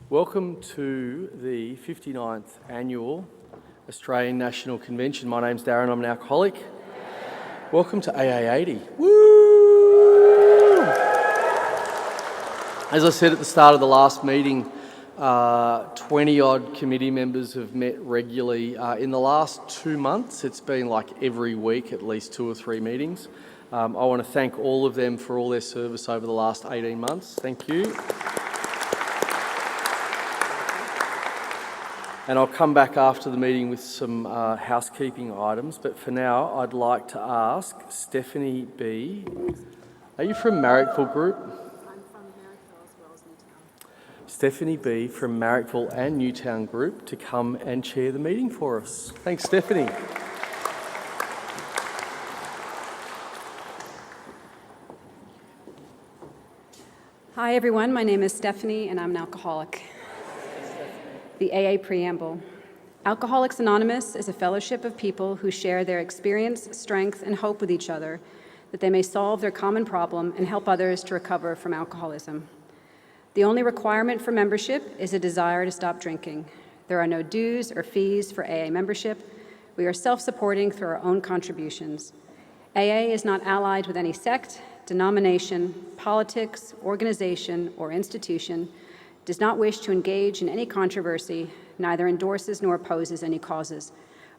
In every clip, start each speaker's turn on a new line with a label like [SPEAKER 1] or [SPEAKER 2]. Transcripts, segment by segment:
[SPEAKER 1] Welcome to the 59th Annual Australian National Convention. My name's Darren, I'm an alcoholic. Welcome to AA80. Woo! As I said at the start of the last meeting, 20-odd committee members have met regularly. In the last 2 months, it's been like every week, at least 2 or 3 meetings. I want to thank all of them for all their service over the last 18 months. Thank you. And I'll come back after the meeting with some housekeeping items, but for now I'd like to ask Stephanie B. Are you from Marrickville Group?
[SPEAKER 2] I'm from Marrickville as well as Newtown.
[SPEAKER 1] Stephanie B. from Marrickville and Newtown Group to come and chair the meeting for us. Thanks, Stephanie.
[SPEAKER 2] Hi everyone, my name is Stephanie and I'm an alcoholic. The AA Preamble. Alcoholics Anonymous is a fellowship of people who share their experience, strength, and hope with each other that they may solve their common problem and help others to recover from alcoholism. The only requirement for membership is a desire to stop drinking. There are no dues or fees for AA membership. We are self-supporting through our own contributions. AA is not allied with any sect, denomination, politics, organization, or institution, does not wish to engage in any controversy, neither endorses nor opposes any causes.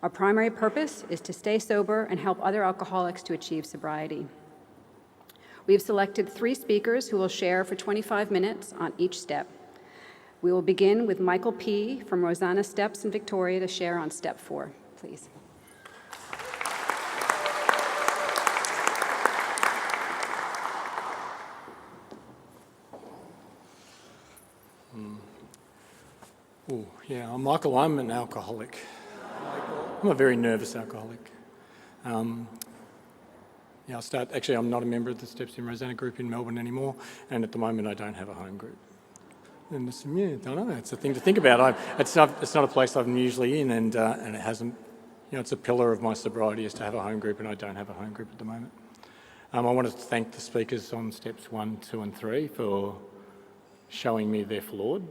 [SPEAKER 2] Our primary purpose is to stay sober and help other alcoholics to achieve sobriety. We have selected 3 speakers who will share for 25 minutes on each step. We will begin with Michael P. from Rosanna Steps in Victoria to share on step 4, please.
[SPEAKER 3] I'm Michael. I'm an alcoholic. I'm a very nervous alcoholic. I'm not a member of the Steps in Rosanna group in Melbourne anymore, and at the moment I don't have a home group. And I don't know, it's a thing to think about. It's not a place I'm usually in, and it hasn't, it's a pillar of my sobriety is to have a home group, and I don't have a home group at the moment. I wanted to thank the speakers on steps 1, 2 and 3 for showing me they're flawed.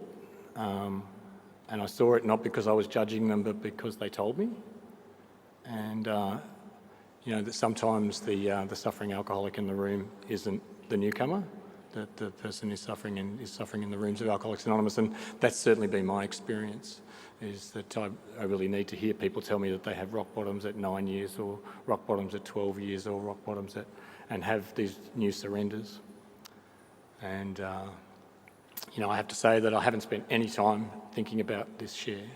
[SPEAKER 3] And I saw it not because I was judging them, but because they told me. And, that sometimes the suffering alcoholic in the room isn't the newcomer, that the person is suffering in the rooms of Alcoholics Anonymous. And that's certainly been my experience, is that I really need to hear people tell me that they have rock bottoms at 9 years or rock bottoms at 12 years or rock bottoms and have these new surrenders. And, I have to say that I haven't spent any time thinking about this share,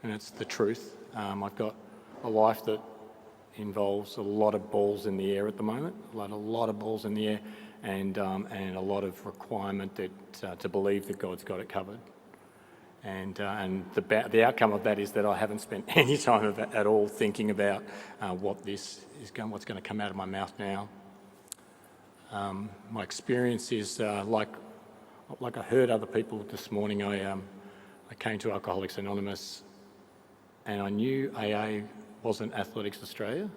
[SPEAKER 3] and it's the truth. I've got a life that involves a lot of balls in the air at the moment, a lot of balls in the air, and a lot of requirement that to believe that God's got it covered. And the outcome of that is that I haven't spent any time at all thinking about what's going to come out of my mouth now. My experience is like I heard other people this morning. I came to Alcoholics Anonymous and I knew AA wasn't Athletics Australia.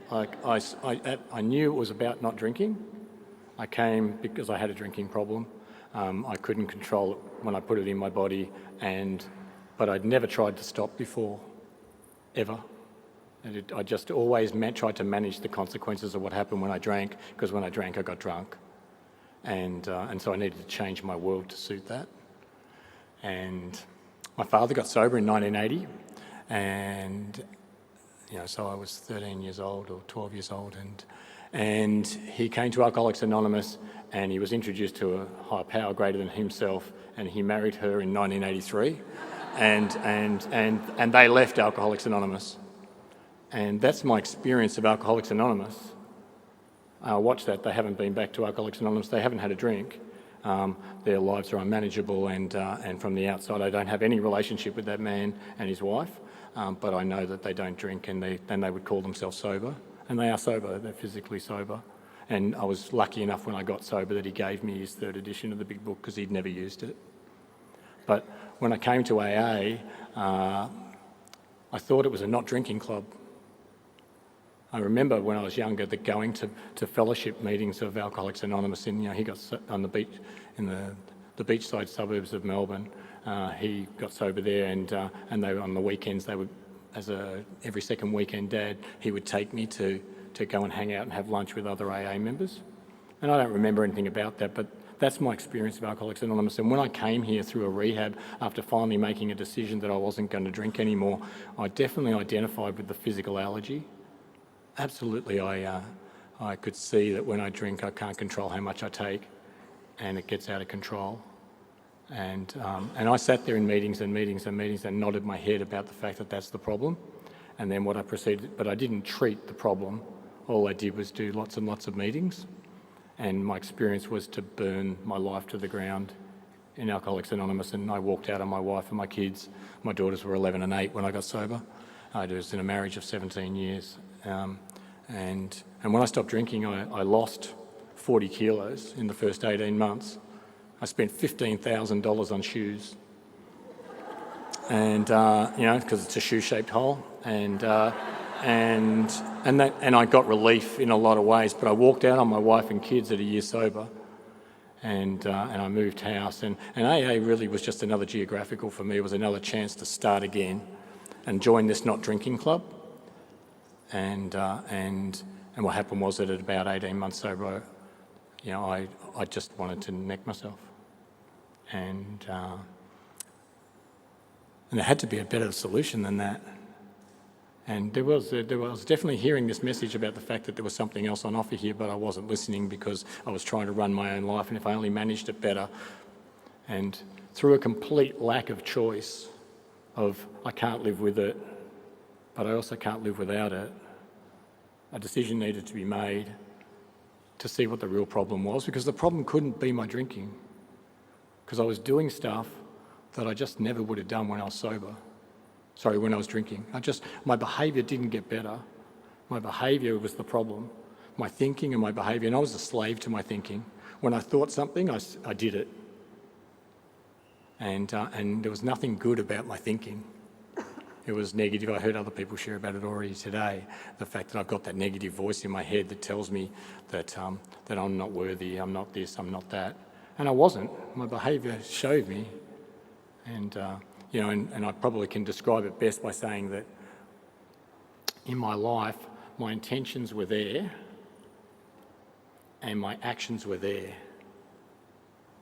[SPEAKER 3] I knew it was about not drinking. I came because I had a drinking problem. I couldn't control it when I put it in my body, but I'd never tried to stop before, ever. I just always tried to manage the consequences of what happened when I drank, because when I drank I got drunk. And so I needed to change my world to suit that. And my father got sober in 1980, and so I was 13 years old or 12 years old, and he came to Alcoholics Anonymous, and he was introduced to a higher power greater than himself, and he married her in 1983, and they left Alcoholics Anonymous, and that's my experience of Alcoholics Anonymous. Watch that. They haven't been back to Alcoholics Anonymous. They haven't had a drink. Their lives are unmanageable, and from the outside, I don't have any relationship with that man and his wife. But I know that they don't drink, and they would call themselves sober, and they are sober. They're physically sober. And I was lucky enough when I got sober that he gave me his 3rd edition of the Big Book because he'd never used it. But when I came to AA, I thought it was a not drinking club. I remember when I was younger that going to fellowship meetings of Alcoholics Anonymous, he got on the beach in the the beachside suburbs of Melbourne. He got sober there, and they on the weekends they would, every second weekend dad, he would take me to go and hang out and have lunch with other AA members. And I don't remember anything about that, but that's my experience of Alcoholics Anonymous. And when I came here through a rehab, after finally making a decision that I wasn't going to drink anymore, I definitely identified with the physical allergy. Absolutely, I could see that when I drink, I can't control how much I take, and it gets out of control. And I sat there in meetings and meetings and meetings and nodded my head about the fact that that's the problem. And then what I proceeded, but I didn't treat the problem. All I did was do lots and lots of meetings. And my experience was to burn my life to the ground in Alcoholics Anonymous. And I walked out on my wife and my kids. My daughters were 11 and 8 when I got sober. I was in a marriage of 17 years. And when I stopped drinking, I lost 40 kilos in the first 18 months. I spent $15,000 on shoes. And, because it's a shoe-shaped hole. And I got relief in a lot of ways, but I walked out on my wife and kids at a year sober, and I moved house, and AA really was just another geographical for me. It was another chance to start again and join this not drinking club. And what happened was that at about 18 months sober, I just wanted to neck myself, and there had to be a better solution than that. And there was definitely hearing this message about the fact that there was something else on offer here, but I wasn't listening because I was trying to run my own life, and if I only managed it better. And through a complete lack of choice of I can't live with it, but I also can't live without it, a decision needed to be made to see what the real problem was, because the problem couldn't be my drinking, because I was doing stuff that I just never would have done when I was sober. Sorry, when I was drinking. My behaviour didn't get better. My behaviour was the problem. My thinking and my behaviour, and I was a slave to my thinking. When I thought something, I did it. And there was nothing good about my thinking. It was negative. I heard other people share about it already today. The fact that I've got that negative voice in my head that tells me that I'm not worthy, I'm not this, I'm not that. And I wasn't. My behaviour showed me. And I probably can describe it best by saying that in my life, my intentions were there and my actions were there.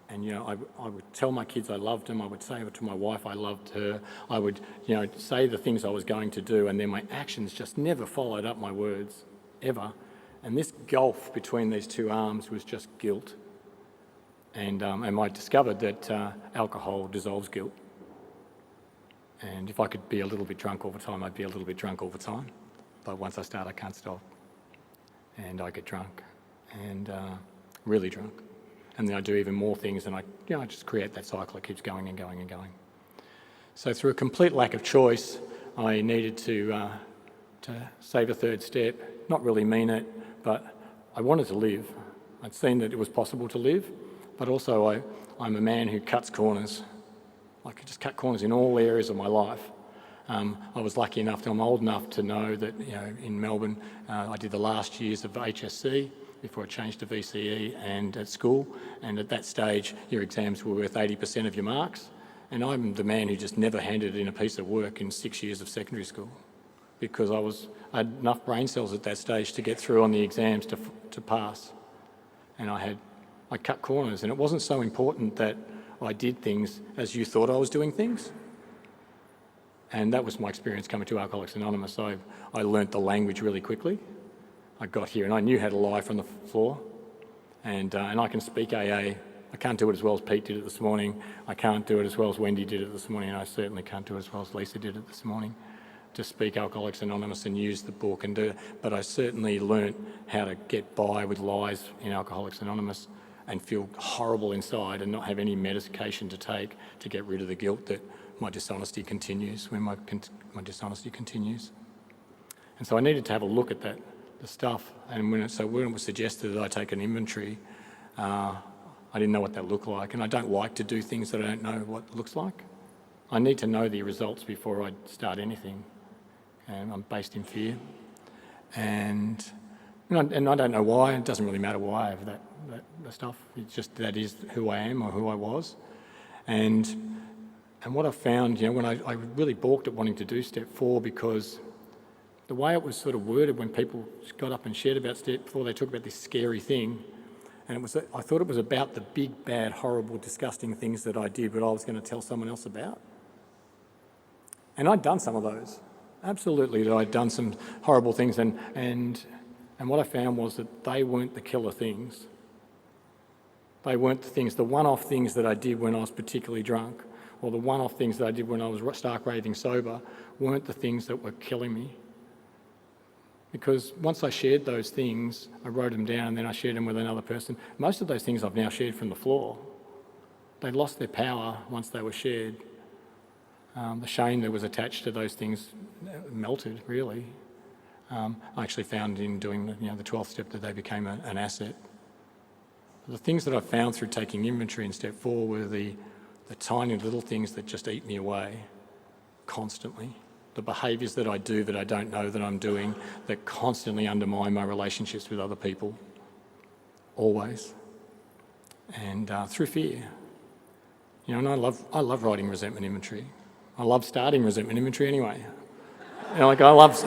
[SPEAKER 3] And, I would tell my kids I loved them. I would say to my wife I loved her. I would, say the things I was going to do, and then my actions just never followed up my words, ever. And this gulf between these two arms was just guilt. And I discovered that alcohol dissolves guilt. And if I could be a little bit drunk all the time, I'd be a little bit drunk all the time. But once I start, I can't stop. And I get drunk, and really drunk. And then I do even more things, and I just create that cycle. It keeps going and going and going. So through a complete lack of choice, I needed to save a third step, not really mean it, but I wanted to live. I'd seen that it was possible to live, but also I'm a man who cuts corners. I could just cut corners in all areas of my life. I was lucky enough, I'm old enough to know that in Melbourne I did the last years of HSC before I changed to VCE and at school, and at that stage your exams were worth 80% of your marks, and I'm the man who just never handed in a piece of work in 6 years of secondary school because I had enough brain cells at that stage to get through on the exams to pass. And I cut corners, and it wasn't so important that I did things as you thought I was doing things. And that was my experience coming to Alcoholics Anonymous. I learnt the language really quickly. I got here and I knew how to lie from the floor. And I can speak AA. I can't do it as well as Pete did it this morning. I can't do it as well as Wendy did it this morning. And I certainly can't do it as well as Lisa did it this morning. To speak Alcoholics Anonymous and use the book and do it. But I certainly learnt how to get by with lies in Alcoholics Anonymous and feel horrible inside and not have any medication to take to get rid of the guilt that my dishonesty continues, when my dishonesty continues. And so I needed to have a look at the stuff. And when it was suggested that I take an inventory, I didn't know what that looked like. And I don't like to do things that I don't know what it looks like. I need to know the results before I start anything. And I'm based in fear. And I don't know why. It doesn't really matter why I have the stuff. It's just that is who I am or who I was. And what I found, when I really balked at wanting to do step 4, because the way it was sort of worded when people got up and shared about step 4, they talked about this scary thing. And I thought it was about the big, bad, horrible, disgusting things that I did, but I was going to tell someone else about. And I'd done some of those. Absolutely, that I'd done some horrible things. And what I found was that they weren't the killer things. They weren't the things, the one-off things that I did when I was particularly drunk, or the one-off things that I did when I was stark raving sober, weren't the things that were killing me. Because once I shared those things, I wrote them down and then I shared them with another person. Most of those things I've now shared from the floor. They lost their power once they were shared. The shame that was attached to those things melted, really. I actually found in doing the 12th step that they became an asset. The things that I found through taking inventory in step 4 were the tiny little things that just eat me away constantly. The behaviours that I do that I don't know that I'm doing that constantly undermine my relationships with other people, always. And through fear. And I love writing resentment inventory. I love starting resentment inventory anyway. I love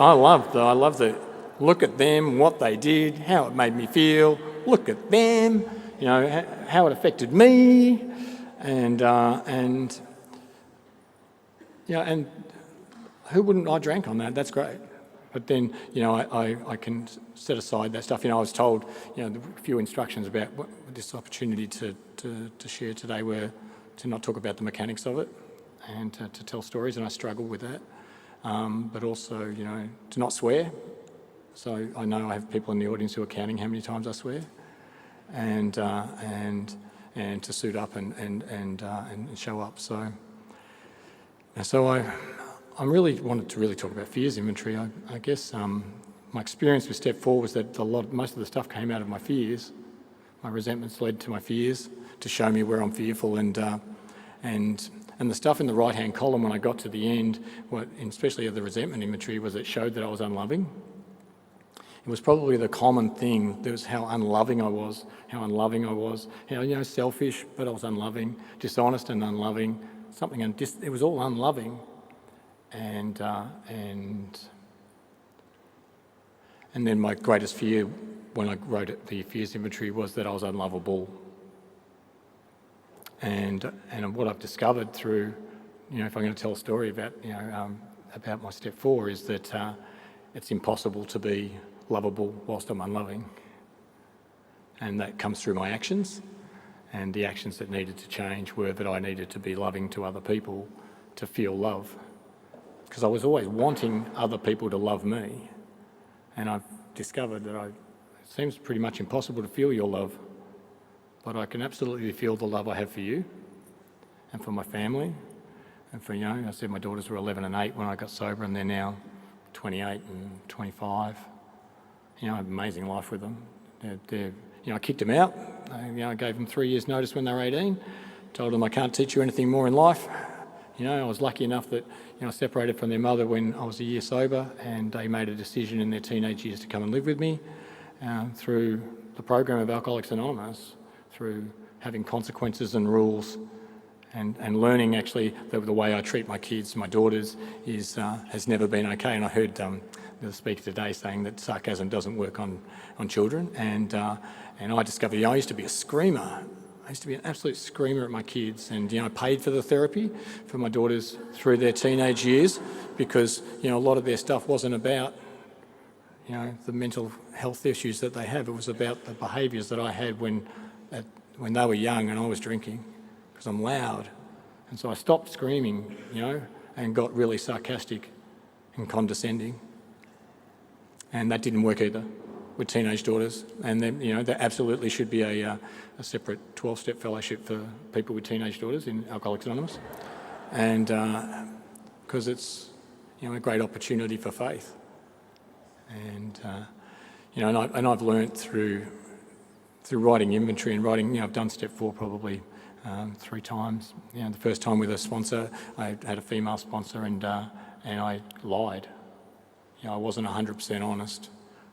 [SPEAKER 3] the look at them, what they did, how it made me feel. Look at them, how it affected me, and who wouldn't? I drank on that. That's great. But then, I can set aside that stuff. I was told, a few instructions about this opportunity to share today were to not talk about the mechanics of it and to tell stories, and I struggle with that. But also, to not swear. So I know I have people in the audience who are counting how many times I swear, and to suit up and show up. So I really wanted to really talk about fears inventory. I guess my experience with step 4 was that most of the stuff came out of my fears. My resentments led to my fears to show me where I'm fearful, and the stuff in the right-hand column when I got to the end, especially of the resentment inventory, was it showed that I was unloving. It was probably the common thing. There was how unloving I was, how selfish, but I was unloving, dishonest and unloving, it was all unloving. And then my greatest fear when I wrote the fears inventory was that I was unlovable. And what I've discovered through, if I'm going to tell a story about my step 4, is that it's impossible to be lovable whilst I'm unloving. And that comes through my actions. And the actions that needed to change were that I needed to be loving to other people to feel love. Because I was always wanting other people to love me. And I've discovered that it seems pretty much impossible to feel your love. But I can absolutely feel the love I have for you and for my family. And for, I said my daughters were 11 and 8 when I got sober, and they're now 28 and 25. I have an amazing life with them. I kicked them out. I gave them 3 years' notice when they were 18. Told them I can't teach you anything more in life. I was lucky enough that I separated from their mother when I was a year sober, and they made a decision in their teenage years to come and live with me through the program of Alcoholics Anonymous, through having consequences and rules, and learning actually that the way I treat my kids, my daughters, has never been okay. And I heard the speaker today saying that sarcasm doesn't work on children, and I discovered I used to be a screamer. I used to be an absolute screamer at my kids, and I paid for the therapy for my daughters through their teenage years because a lot of their stuff wasn't about the mental health issues that they have. It was about the behaviours that I had when they were young and I was drinking, because I'm loud, and so I stopped screaming, and got really sarcastic and condescending, and that didn't work either with teenage daughters. And then, there absolutely should be a separate 12-step fellowship for people with teenage daughters in Alcoholics Anonymous, and because it's a great opportunity for faith, and and I've learnt through writing inventory and writing. I've done step 4 probably 3 times. The first time with a sponsor, I had a female sponsor, and I lied. I wasn't 100% honest.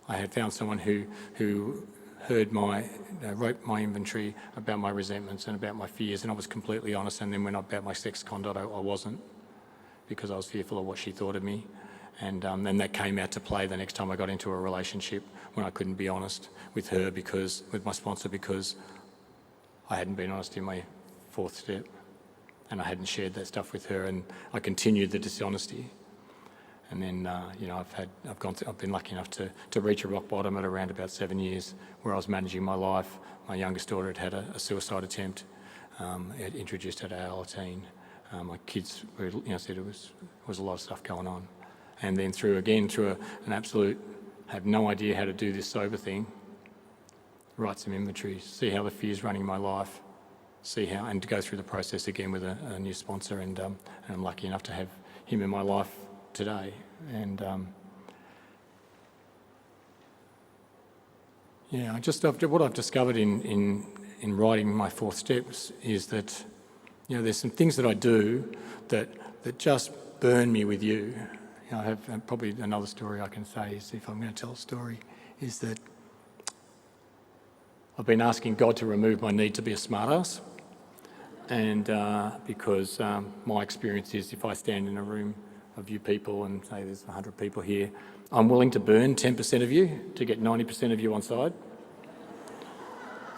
[SPEAKER 3] I had found someone who wrote my inventory about my resentments and about my fears, and I was completely honest. And then when about my sex conduct, I wasn't, because I was fearful of what she thought of me. And then that came out to play the next time I got into a relationship, when I couldn't be honest with her, with my sponsor, because I hadn't been honest in my fourth step, and I hadn't shared that stuff with her, and I continued the dishonesty. And then, I've been lucky enough to reach a rock bottom at around about 7 years, where I was managing my life. My youngest daughter had a suicide attempt, it introduced at AA80. My kids said it was a lot of stuff going on. And then through an absolute, have no idea how to do this sober thing, write some inventory, see how the fear's running my life, and to go through the process again with a new sponsor. And I'm lucky enough to have him in my life today. And what I've discovered in writing my fourth steps is that, there's some things that I do that just burn me with you. I have probably another story I can say, is if I'm going to tell a story, is that I've been asking God to remove my need to be a smartass, and because my experience is, if I stand in a room of you people and say there's 100 people here, I'm willing to burn 10% of you to get 90% of you on side.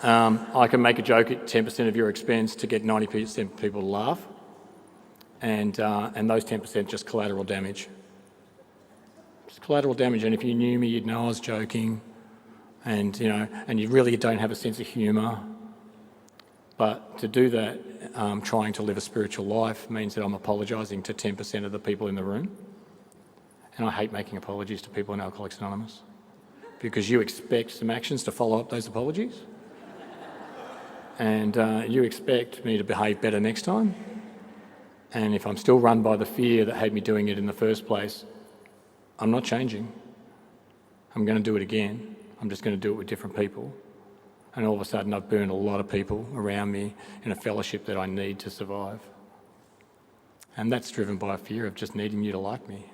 [SPEAKER 3] I can make a joke at 10% of your expense to get 90% of people to laugh, and those 10% just collateral damage. Just collateral damage, and if you knew me, you'd know I was joking, and you really don't have a sense of humour. But to do that, trying to live a spiritual life, means that I'm apologising to 10% of the people in the room. And I hate making apologies to people in Alcoholics Anonymous, because you expect some actions to follow up those apologies. And you expect me to behave better next time. And if I'm still run by the fear that had me doing it in the first place, I'm not changing. I'm going to do it again. I'm just going to do it with different people. And all of a sudden I've burned a lot of people around me in a fellowship that I need to survive. And that's driven by a fear of just needing you to like me.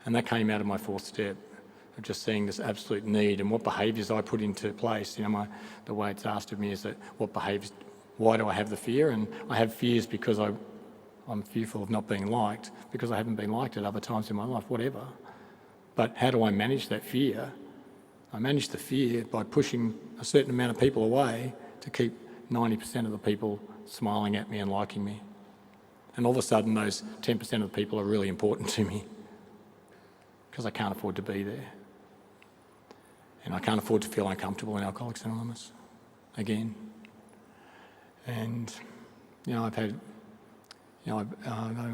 [SPEAKER 3] And that came out of my fourth step, of just seeing this absolute need, and what behaviours I put into place. The way it's asked of me is that, why do I have the fear? And I have fears because I'm fearful of not being liked, because I haven't been liked at other times in my life, whatever. But how do I manage that fear? I manage the fear by pushing a certain amount of people away to keep 90% of the people smiling at me and liking me. And all of a sudden those 10% of the people are really important to me, because I can't afford to be there. And I can't afford to feel uncomfortable in Alcoholics Anonymous again. And, I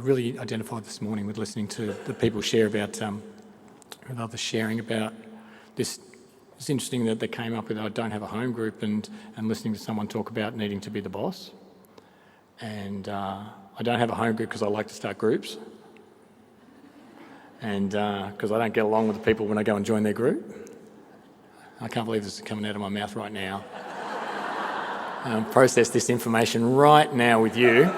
[SPEAKER 3] really identified this morning with listening to the people share about, with others sharing about this. It's interesting that they came up with, I don't have a home group, and listening to someone talk about needing to be the boss. And I don't have a home group because I like to start groups. And because I don't get along with the people when I go and join their group. I can't believe this is coming out of my mouth right now. Process this information right now with you.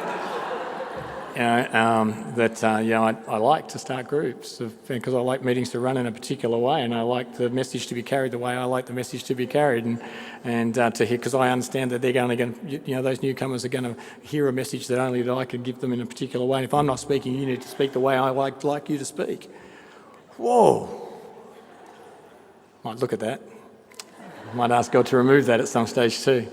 [SPEAKER 3] I like to start groups because I like meetings to run in a particular way, and I like the message to be carried the way I like the message to be carried, and to hear, because I understand that they're only going to, those newcomers are going to hear a message that only I can give them in a particular way. And if I'm not speaking, you need to speak the way I like you to speak. Whoa! Might look at that. Might ask God to remove that at some stage too.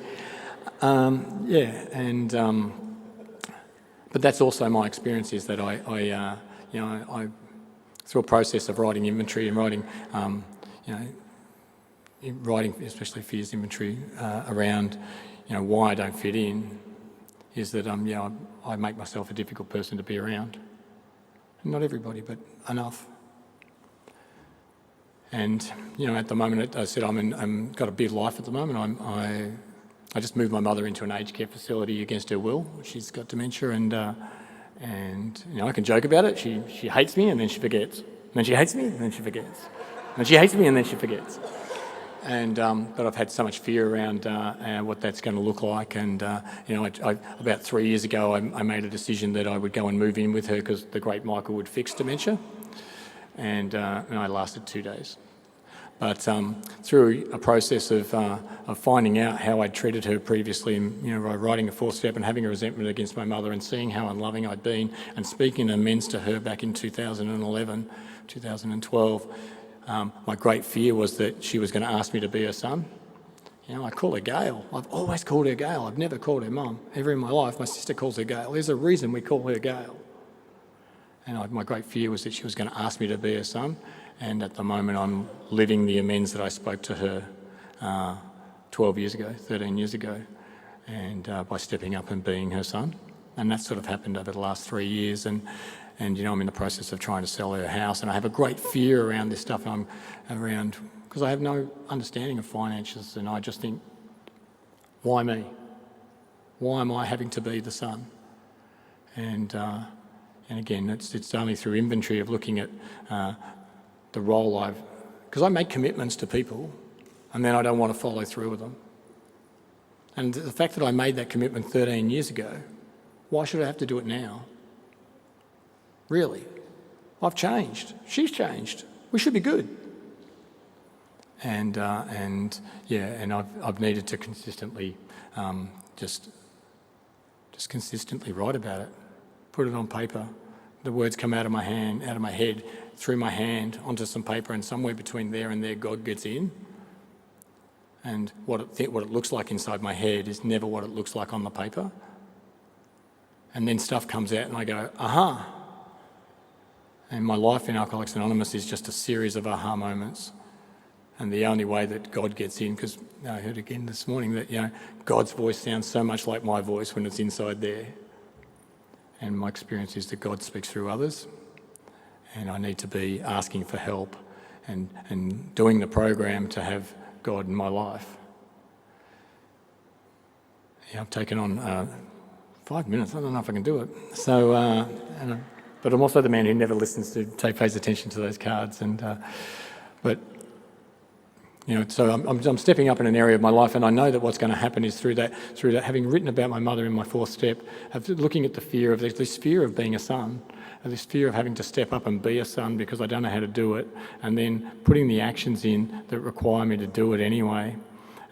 [SPEAKER 3] But that's also my experience, is that I through a process of writing inventory and writing especially fears inventory around, why I don't fit in, is that I make myself a difficult person to be around. Not everybody, but enough. And at the moment, I said I'm got a big life at the moment. I just moved my mother into an aged care facility against her will. She's got dementia, and I can joke about it. She hates me and then she forgets. And then she hates me and then she forgets. And she hates me and then she forgets. And but I've had so much fear around what that's going to look like. And about 3 years ago, I made a decision that I would go and move in with her, because the great Michael would fix dementia. And I lasted 2 days. But through a process of finding out how I'd treated her previously, and by writing a fourth step and having a resentment against my mother and seeing how unloving I'd been and speaking amends to her back in 2011, 2012, my great fear was that she was going to ask me to be her son. I call her Gail. I've always called her Gail. I've never called her Mum. Ever in my life, my sister calls her Gail. There's a reason we call her Gail. And my great fear was that she was going to ask me to be her son. And at the moment, I'm living the amends that I spoke to her 12 years ago, 13 years ago, and by stepping up and being her son. And that sort of happened over the last 3 years. And I'm in the process of trying to sell her house. And I have a great fear around this stuff. Because I have no understanding of finances, and I just think, why me? Why am I having to be the son? And again, it's only through inventory of looking at the role because I make commitments to people, and then I don't want to follow through with them. And the fact that I made that commitment 13 years ago, why should I have to do it now? Really? I've changed. She's changed. We should be good. And I've needed to consistently just consistently write about it, put it on paper. The words come out of my head, through my hand, onto some paper, and somewhere between there and there, God gets in. And what it looks like inside my head is never what it looks like on the paper. And then stuff comes out, and I go, aha. And my life in Alcoholics Anonymous is just a series of aha moments. And the only way that God gets in, because I heard again this morning that, God's voice sounds so much like my voice when it's inside there. And my experience is that God speaks through others. And I need to be asking for help and doing the program to have God in my life. I've taken on 5 minutes. I don't know if I can do it. So, but I'm also the man who never listens to, pays attention to those cards. So I'm stepping up in an area of my life, and I know that what's going to happen is through that, having written about my mother in my fourth step, of looking at the fear of this fear of being a son, this fear of having to step up and be a son because I don't know how to do it, and then putting the actions in that require me to do it anyway.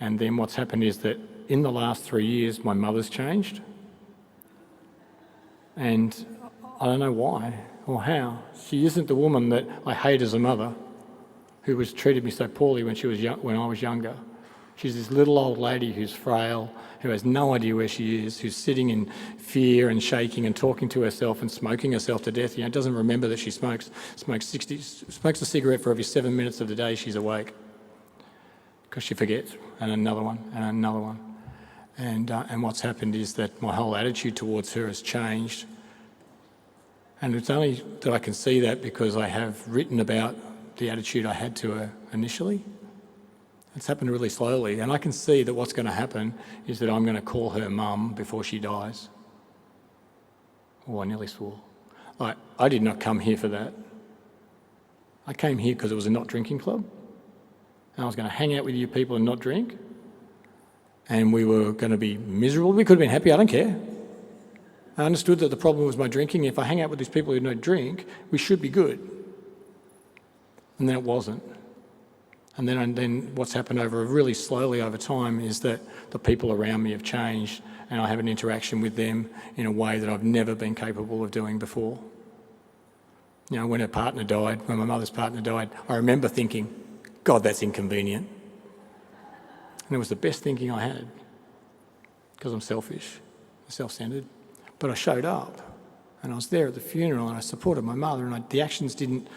[SPEAKER 3] And then what's happened is that in the last 3 years, my mother's changed, and I don't know why or how. She isn't the woman that I hate as a mother, who was treated me so poorly when I was younger. She's this little old lady who's frail, who has no idea where she is, who's sitting in fear and shaking and talking to herself and smoking herself to death. Doesn't remember that she smokes a cigarette for every 7 minutes of the day she's awake, because she forgets, and another one, and another one. And what's happened is that my whole attitude towards her has changed. And it's only that I can see that because I have written about the attitude I had to her initially. It's happened really slowly, and I can see that what's going to happen is that I'm going to call her Mum before she dies. Oh, I nearly swore. I did not come here for that. I came here because it was a not drinking club, and I was going to hang out with you people and not drink, and we were going to be miserable. We could have been happy, I don't care. I understood that the problem was my drinking. If I hang out with these people who don't drink, we should be good. And then it wasn't. And then what's happened really slowly over time is that the people around me have changed, and I have an interaction with them in a way that I've never been capable of doing before. When my mother's partner died, I remember thinking, God, that's inconvenient. And it was the best thinking I had, because I'm selfish, self-centred. But I showed up, and I was there at the funeral, and I supported my mother, and the actions didn't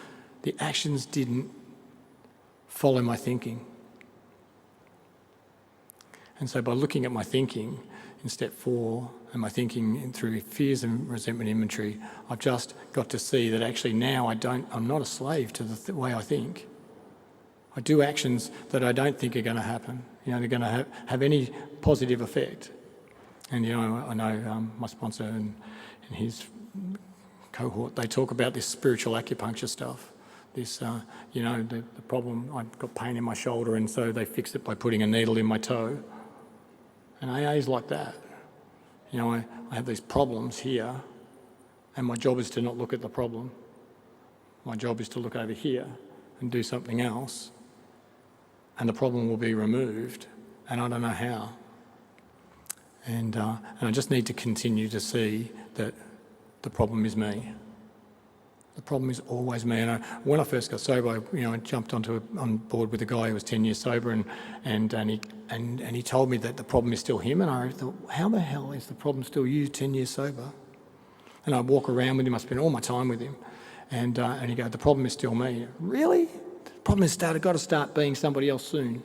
[SPEAKER 3] follow my thinking. And so by looking at my thinking in step 4 and my thinking through fears and resentment inventory, I've just got to see that actually now I'm not a slave to the way I think. I do actions that I don't think are going to happen. They're going to have any positive effect. And I know my sponsor and his cohort, they talk about this spiritual acupuncture stuff. The problem, I've got pain in my shoulder, and so they fix it by putting a needle in my toe. And AA is like that. I have these problems here, and my job is to not look at the problem. My job is to look over here and do something else. and the problem will be removed, and I don't know how. And I just need to continue to see that the problem is me. The problem is always me. And when I first got sober, I jumped on board with a guy who was 10 years sober, and he told me that the problem is still him. And I thought, how the hell is the problem still you, 10 years sober? And I walk around with him. I spend all my time with him, and he goes, the problem is still me. Really? The problem is got to start being somebody else soon.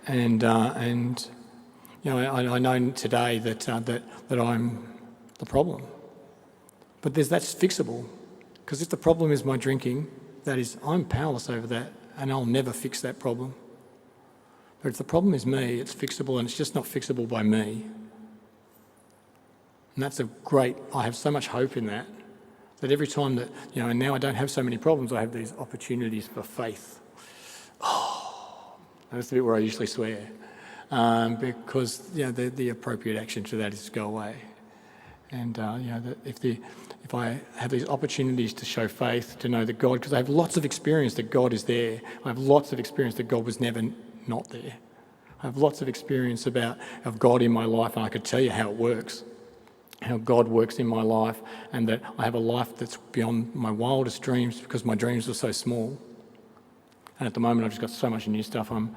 [SPEAKER 3] And I know today that I'm the problem. But that's fixable. Because if the problem is my drinking, that is, I'm powerless over that, and I'll never fix that problem. But if the problem is me, it's fixable, and it's just not fixable by me. And that's I have so much hope in that every time that, and now I don't have so many problems, I have these opportunities for faith. That's the bit where I usually swear, because the appropriate action to that is to go away. And if I have these opportunities to show faith, to know that God, because I have lots of experience that God is there. I have lots of experience that God was never not there. I have lots of experience of God in my life, and I could tell you how it works, how God works in my life, and that I have a life that's beyond my wildest dreams because my dreams were so small. And at the moment, I've just got so much new stuff. I'm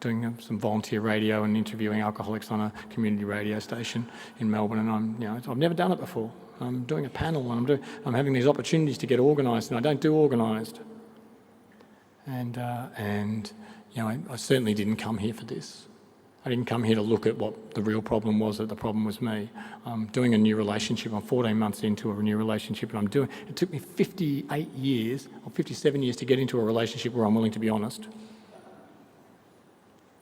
[SPEAKER 3] doing some volunteer radio and interviewing alcoholics on a community radio station in Melbourne, and I've never done it before. I'm doing a panel, and I'm having these opportunities to get organised, and I don't do organised. And I certainly didn't come here for this. I didn't come here to look at what the real problem was, that the problem was me. I'm doing a new relationship. I'm 14 months into a new relationship, and it took me 58 years or 57 years to get into a relationship where I'm willing to be honest.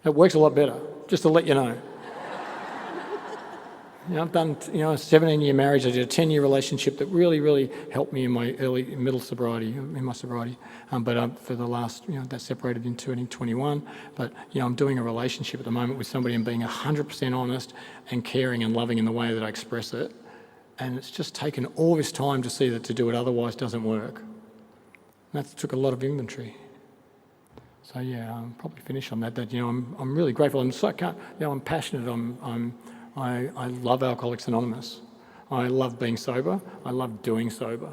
[SPEAKER 3] It works a lot better, just to let you know. I've done a 17-year marriage. I did a 10-year relationship that really, really helped me in my middle sobriety, in my sobriety. But for the last, that separated in 2021. But, I'm doing a relationship at the moment with somebody and being 100% honest and caring and loving in the way that I express it. And it's just taken all this time to see that to do it otherwise doesn't work. And that took a lot of inventory. So I'll probably finish on that. I'm really grateful. I'm passionate. I love Alcoholics Anonymous. I love being sober. I love doing sober.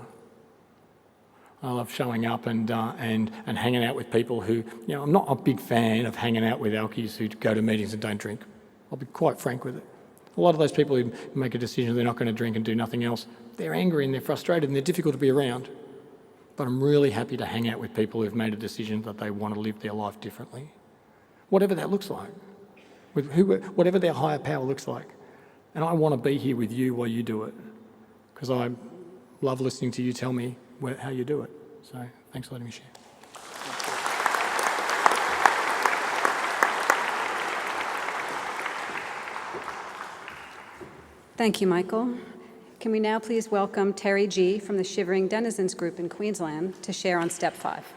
[SPEAKER 3] I love showing up and hanging out with people who, I'm not a big fan of hanging out with alkies who go to meetings and don't drink. I'll be quite frank with it. A lot of those people who make a decision they're not going to drink and do nothing else, they're angry and they're frustrated and they're difficult to be around. But I'm really happy to hang out with people who've made a decision that they want to live their life differently. Whatever that looks like. Whatever their higher power looks like. And I want to be here with you while you do it, because I love listening to you tell me how you do it. So thanks for letting me share.
[SPEAKER 2] Thank you, Michael. Can we now please welcome Terry G. from the Shivering Denizens Group in Queensland to share on Step 5.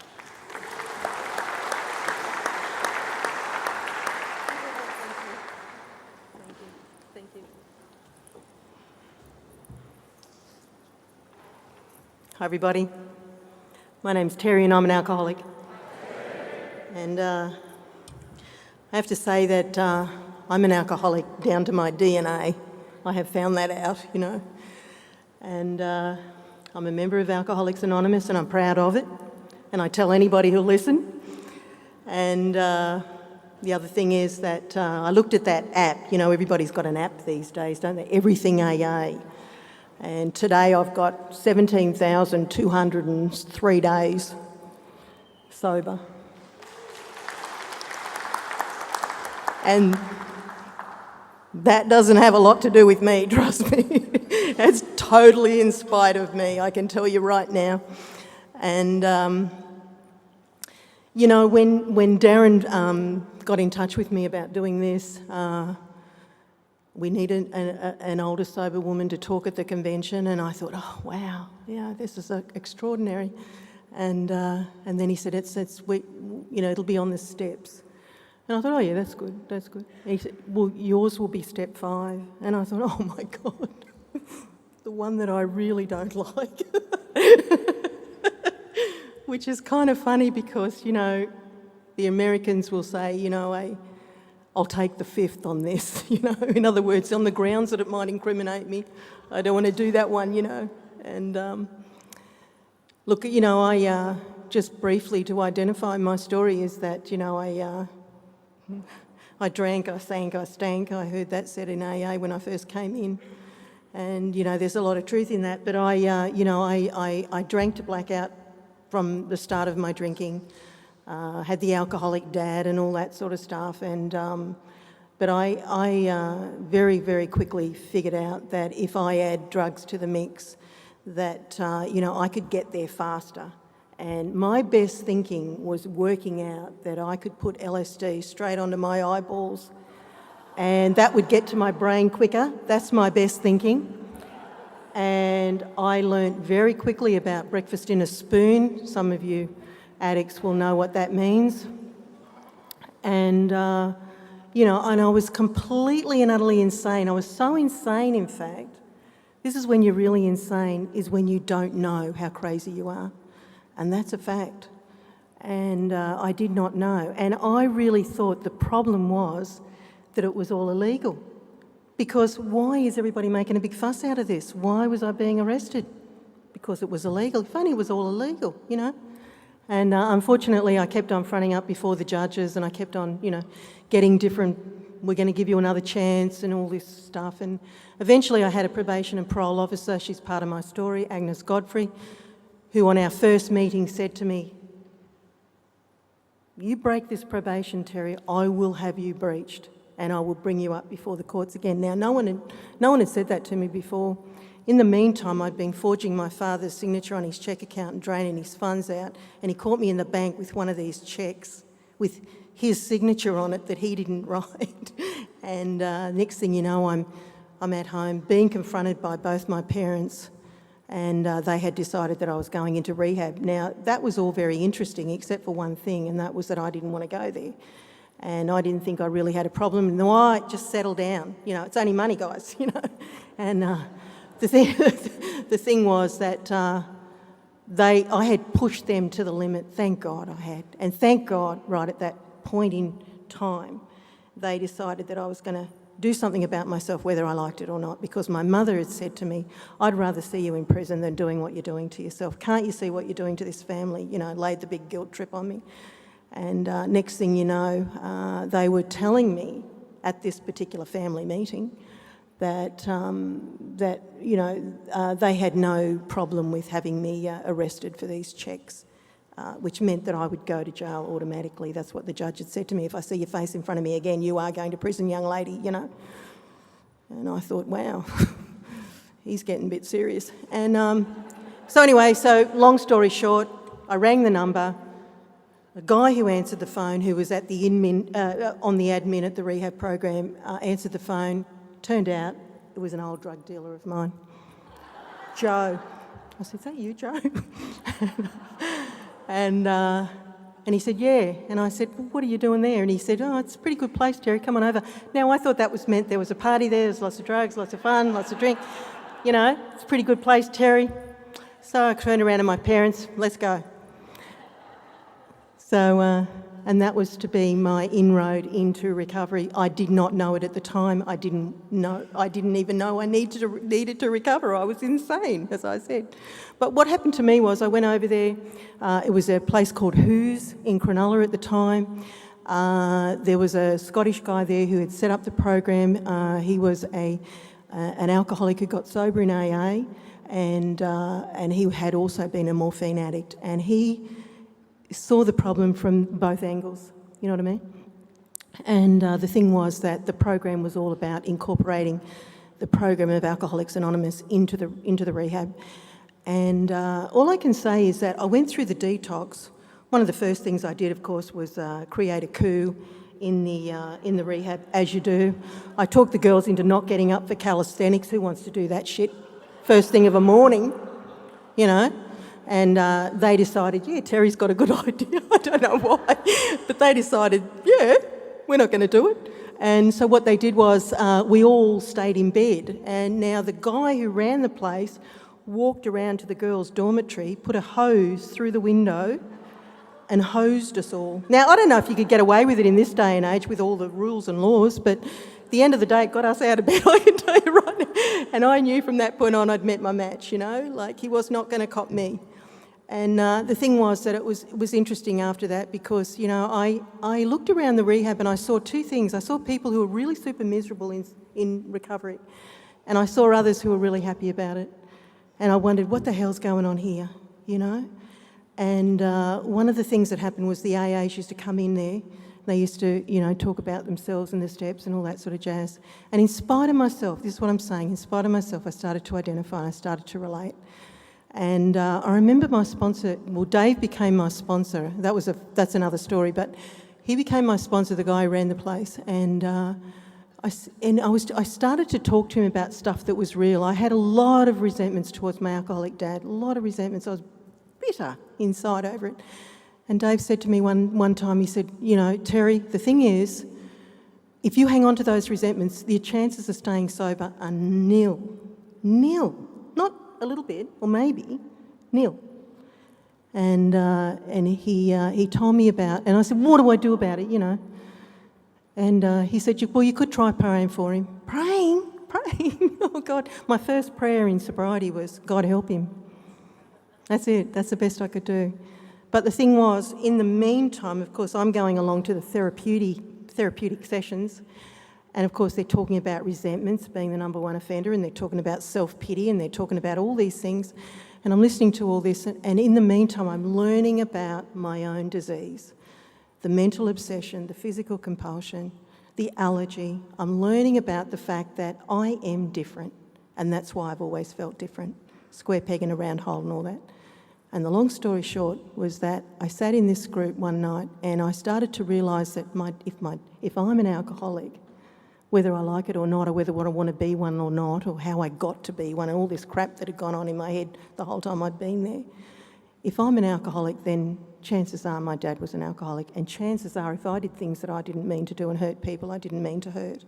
[SPEAKER 4] Hi everybody, my name's Terry and I'm an alcoholic, and I have to say that I'm an alcoholic down to my DNA. I have found that out, and I'm a member of Alcoholics Anonymous and I'm proud of it, and I tell anybody who'll listen. And the other thing is that I looked at that app. Everybody's got an app these days, don't they? Everything AA. And today I've got 17,203 days sober. And that doesn't have a lot to do with me, trust me. It's totally in spite of me, I can tell you right now. And, when Darren got in touch with me about doing this, we needed an older sober woman to talk at the convention, and I thought, oh wow, this is extraordinary. And then he said, it'll be on the steps. And I thought, oh yeah, that's good. And he said, well, yours will be step 5. And I thought, oh my God, the one that I really don't like. which is kind of funny because, you know, the Americans will say, you know, I'll take the fifth on this, you know. In other words, on the grounds that it might incriminate me. I don't want to do that one, you know. And look, you know, I just briefly to identify my story is that, you know, I drank, I sank, I stank. I heard that said in AA when I first came in. And, you know, there's a lot of truth in that. But I drank to blackout from the start of my drinking. Had the alcoholic dad and all that sort of stuff. And but I very, very quickly figured out that if I add drugs to the mix, that, you know, I could get there faster. And my best thinking was working out that I could put LSD straight onto my eyeballs and that would get to my brain quicker. That's my best thinking. And I learnt very quickly about breakfast in a spoon. Some of you addicts will know what that means. And, you know, and I was completely and utterly insane. I was so insane, in fact. This is when you're really insane, is when you don't know how crazy you are. And that's a fact. And I did not know. And I really thought the problem was that it was all illegal. Because why is everybody making a big fuss out of this? Why was I being arrested? Because it was illegal. If only it was all illegal, you know. And unfortunately, I kept on fronting up before the judges and I kept on, you know, getting different, we're going to give you another chance and all this stuff. And eventually I had a probation and parole officer, she's part of my story, Agnes Godfrey, who on our first meeting said to me, you break this probation, Terry, I will have you breached and I will bring you up before the courts again. Now, no one had said that to me before. In the meantime, I'd been forging my father's signature on his cheque account and draining his funds out, and he caught me in the bank with one of these cheques with his signature on it that he didn't write. And next thing you know, I'm at home being confronted by both my parents, and they had decided that I was going into rehab. Now, that was all very interesting, except for one thing, and that was that I didn't want to go there. And I didn't think I really had a problem. And I just settled down. You know, it's only money, guys, you know. And the thing was that I had pushed them to the limit. Thank God I had. And thank God, right at that point in time, they decided that I was going to do something about myself, whether I liked it or not, because my mother had said to me, I'd rather see you in prison than doing what you're doing to yourself. Can't you see what you're doing to this family? You know, laid the big guilt trip on me. And next thing you know, they were telling me at this particular family meeting that you know, they had no problem with having me arrested for these checks, which meant that I would go to jail automatically. That's what the judge had said to me. If I see your face in front of me again, you are going to prison, young lady, you know. And I thought, wow, he's getting a bit serious. And so anyway, so long story short, I rang the number. A guy who answered the phone, who was at the on the admin at the rehab program, answered the phone. Turned out it was an old drug dealer of mine, Joe. I said, is that you, Joe? and he said, yeah. And I said, well, what are you doing there? And he said, oh, it's a pretty good place, Terry, come on over. Now, I thought that was meant there was a party there, there's lots of drugs, lots of fun, lots of drink. You know, it's a pretty good place, Terry. So I turned around to my parents, let's go. So, and that was to be my inroad into recovery. I did not know it at the time. I didn't even know I needed to recover. I was insane, as I said. But what happened to me was I went over there. It was a place called Who's in Cronulla at the time. There was a Scottish guy there who had set up the program. He was an alcoholic who got sober in AA, and he had also been a morphine addict. And he saw the problem from both angles, you know what I mean? And the thing was that the program was all about incorporating the program of Alcoholics Anonymous into the rehab. And all I can say is that I went through the detox. One of the first things I did, of course, was create a coup in the rehab, as you do. I talked the girls into not getting up for calisthenics. Who wants to do that shit first thing of a morning, you know? And they decided, yeah, Terry's got a good idea. I don't know why. But they decided, yeah, we're not going to do it. And so what they did was we all stayed in bed. And now the guy who ran the place walked around to the girls' dormitory, put a hose through the window and hosed us all. Now, I don't know if you could get away with it in this day and age with all the rules and laws, but at the end of the day, it got us out of bed, I can tell you right now. And I knew from that point on I'd met my match, you know, like he was not going to cop me. And the thing was that it was interesting after that because, you know, I looked around the rehab and I saw two things. I saw people who were really super miserable in recovery, and I saw others who were really happy about it. And I wondered, what the hell's going on here, you know? And one of the things that happened was the AAs used to come in there. They used to, you know, talk about themselves and the steps and all that sort of jazz. And in spite of myself, this is what I'm saying, in spite of myself, I started to identify and I started to relate. And I remember my sponsor, well, Dave became my sponsor. That's another story, but he became my sponsor, the guy who ran the place. And I started to talk to him about stuff that was real. I had a lot of resentments towards my alcoholic dad, a lot of resentments. I was bitter inside over it. And Dave said to me one time, he said, you know, Terry, the thing is, if you hang on to those resentments, the chances of staying sober are nil. Nil. Not a little bit, or maybe, nil. And he told me about, and I said, what do I do about it, you know? And he said, well, you could try praying for him. Praying? Oh, God. My first prayer in sobriety was, God help him. That's it. That's the best I could do. But the thing was, in the meantime, of course, I'm going along to the therapeutic sessions, and of course they're talking about resentments being the number one offender, and they're talking about self-pity, and they're talking about all these things. And I'm listening to all this, and in the meantime, I'm learning about my own disease, the mental obsession, the physical compulsion, the allergy. I'm learning about the fact that I am different, and that's why I've always felt different. Square peg in a round hole and all that. And the long story short was that I sat in this group one night and I started to realise that if I'm an alcoholic, whether I like it or not, or whether I want to be one or not, or how I got to be one, and all this crap that had gone on in my head the whole time I'd been there, if I'm an alcoholic, then chances are my dad was an alcoholic, and chances are if I did things that I didn't mean to do and hurt people I didn't mean to hurt,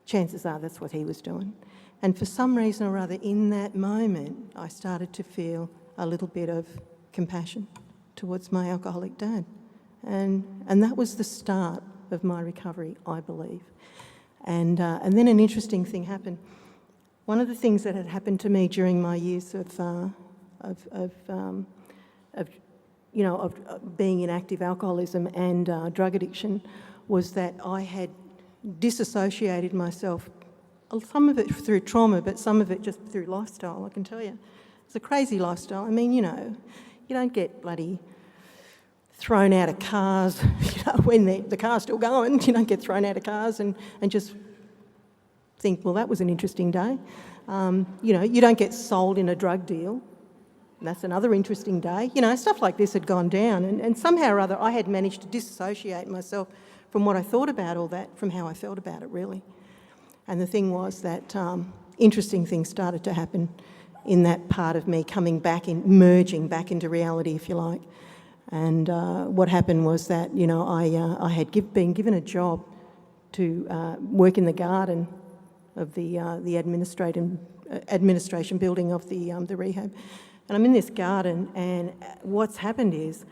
[SPEAKER 4] chances are that's what he was doing. And for some reason or other, in that moment, I started to feel a little bit of compassion towards my alcoholic dad. And that was the start of my recovery, I believe. And then an interesting thing happened. One of the things that had happened to me during my years of being in active alcoholism and drug addiction was that I had disassociated myself, some of it through trauma, but some of it just through lifestyle, I can tell you. It's a crazy lifestyle. I mean, you know, you don't get bloody thrown out of cars, you know, when the car's still going. You don't get thrown out of cars and just think, well, that was an interesting day. You know, you don't get sold in a drug deal. That's another interesting day. You know, stuff like this had gone down, and somehow or other I had managed to disassociate myself from what I thought about all that, from how I felt about it, really. And the thing was that interesting things started to happen in that part of me coming back, merging back into reality, if you like. And what happened was that, you know, I had been given a job to work in the garden of the administration building of the rehab. And I'm in this garden, and what's happened is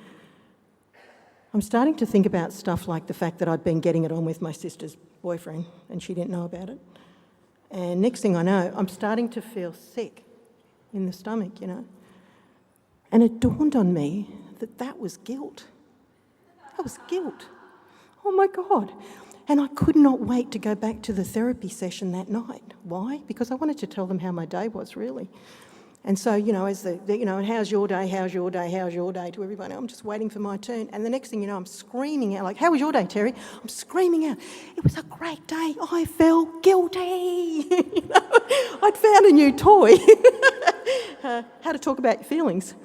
[SPEAKER 4] I'm starting to think about stuff like the fact that I'd been getting it on with my sister's boyfriend, and she didn't know about it. And next thing I know, I'm starting to feel sick in the stomach, you know. And it dawned on me that was guilt. That was guilt. Oh my God. And I could not wait to go back to the therapy session that night. Why? Because I wanted to tell them how my day was, really. And so, you know, as how's your day, how's your day, how's your day to everybody. I'm just waiting for my turn. And the next thing you know, I'm screaming out, like, how was your day, Terry? I'm screaming out, it was a great day. I felt guilty. You know, I'd found a new toy. How to talk about your feelings.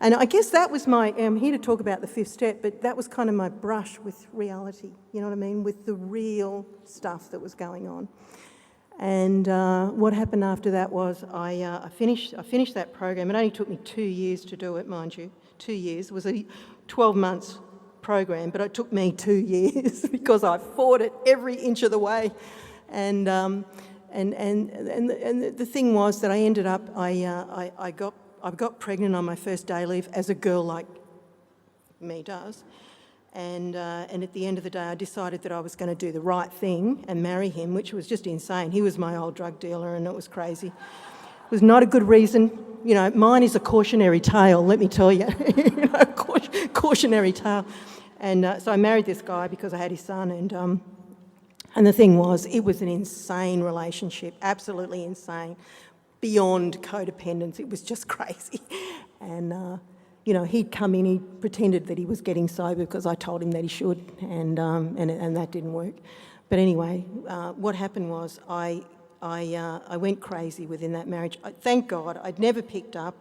[SPEAKER 4] And I guess that was I'm here to talk about the fifth step, but that was kind of my brush with reality, you know what I mean, with the real stuff that was going on. And what happened after that was I finished that program. It only took me 2 years to do it, mind you. 2 years. It was a 12 months program, but it took me 2 years because I fought it every inch of the way. And the thing was that I ended up, I got pregnant on my first day leave, as a girl like me does. And at the end of the day, I decided that I was going to do the right thing and marry him, which was just insane. He was my old drug dealer, and it was crazy. It was not a good reason. You know, mine is a cautionary tale, let me tell you. Cautionary tale. And so I married this guy because I had his son, and the thing was, it was an insane relationship, absolutely insane, beyond codependence. It was just crazy. And you know, he'd come in, he pretended that he was getting sober because I told him that he should, and that didn't work. But anyway, what happened was I went crazy within that marriage. Thank God, I'd never picked up.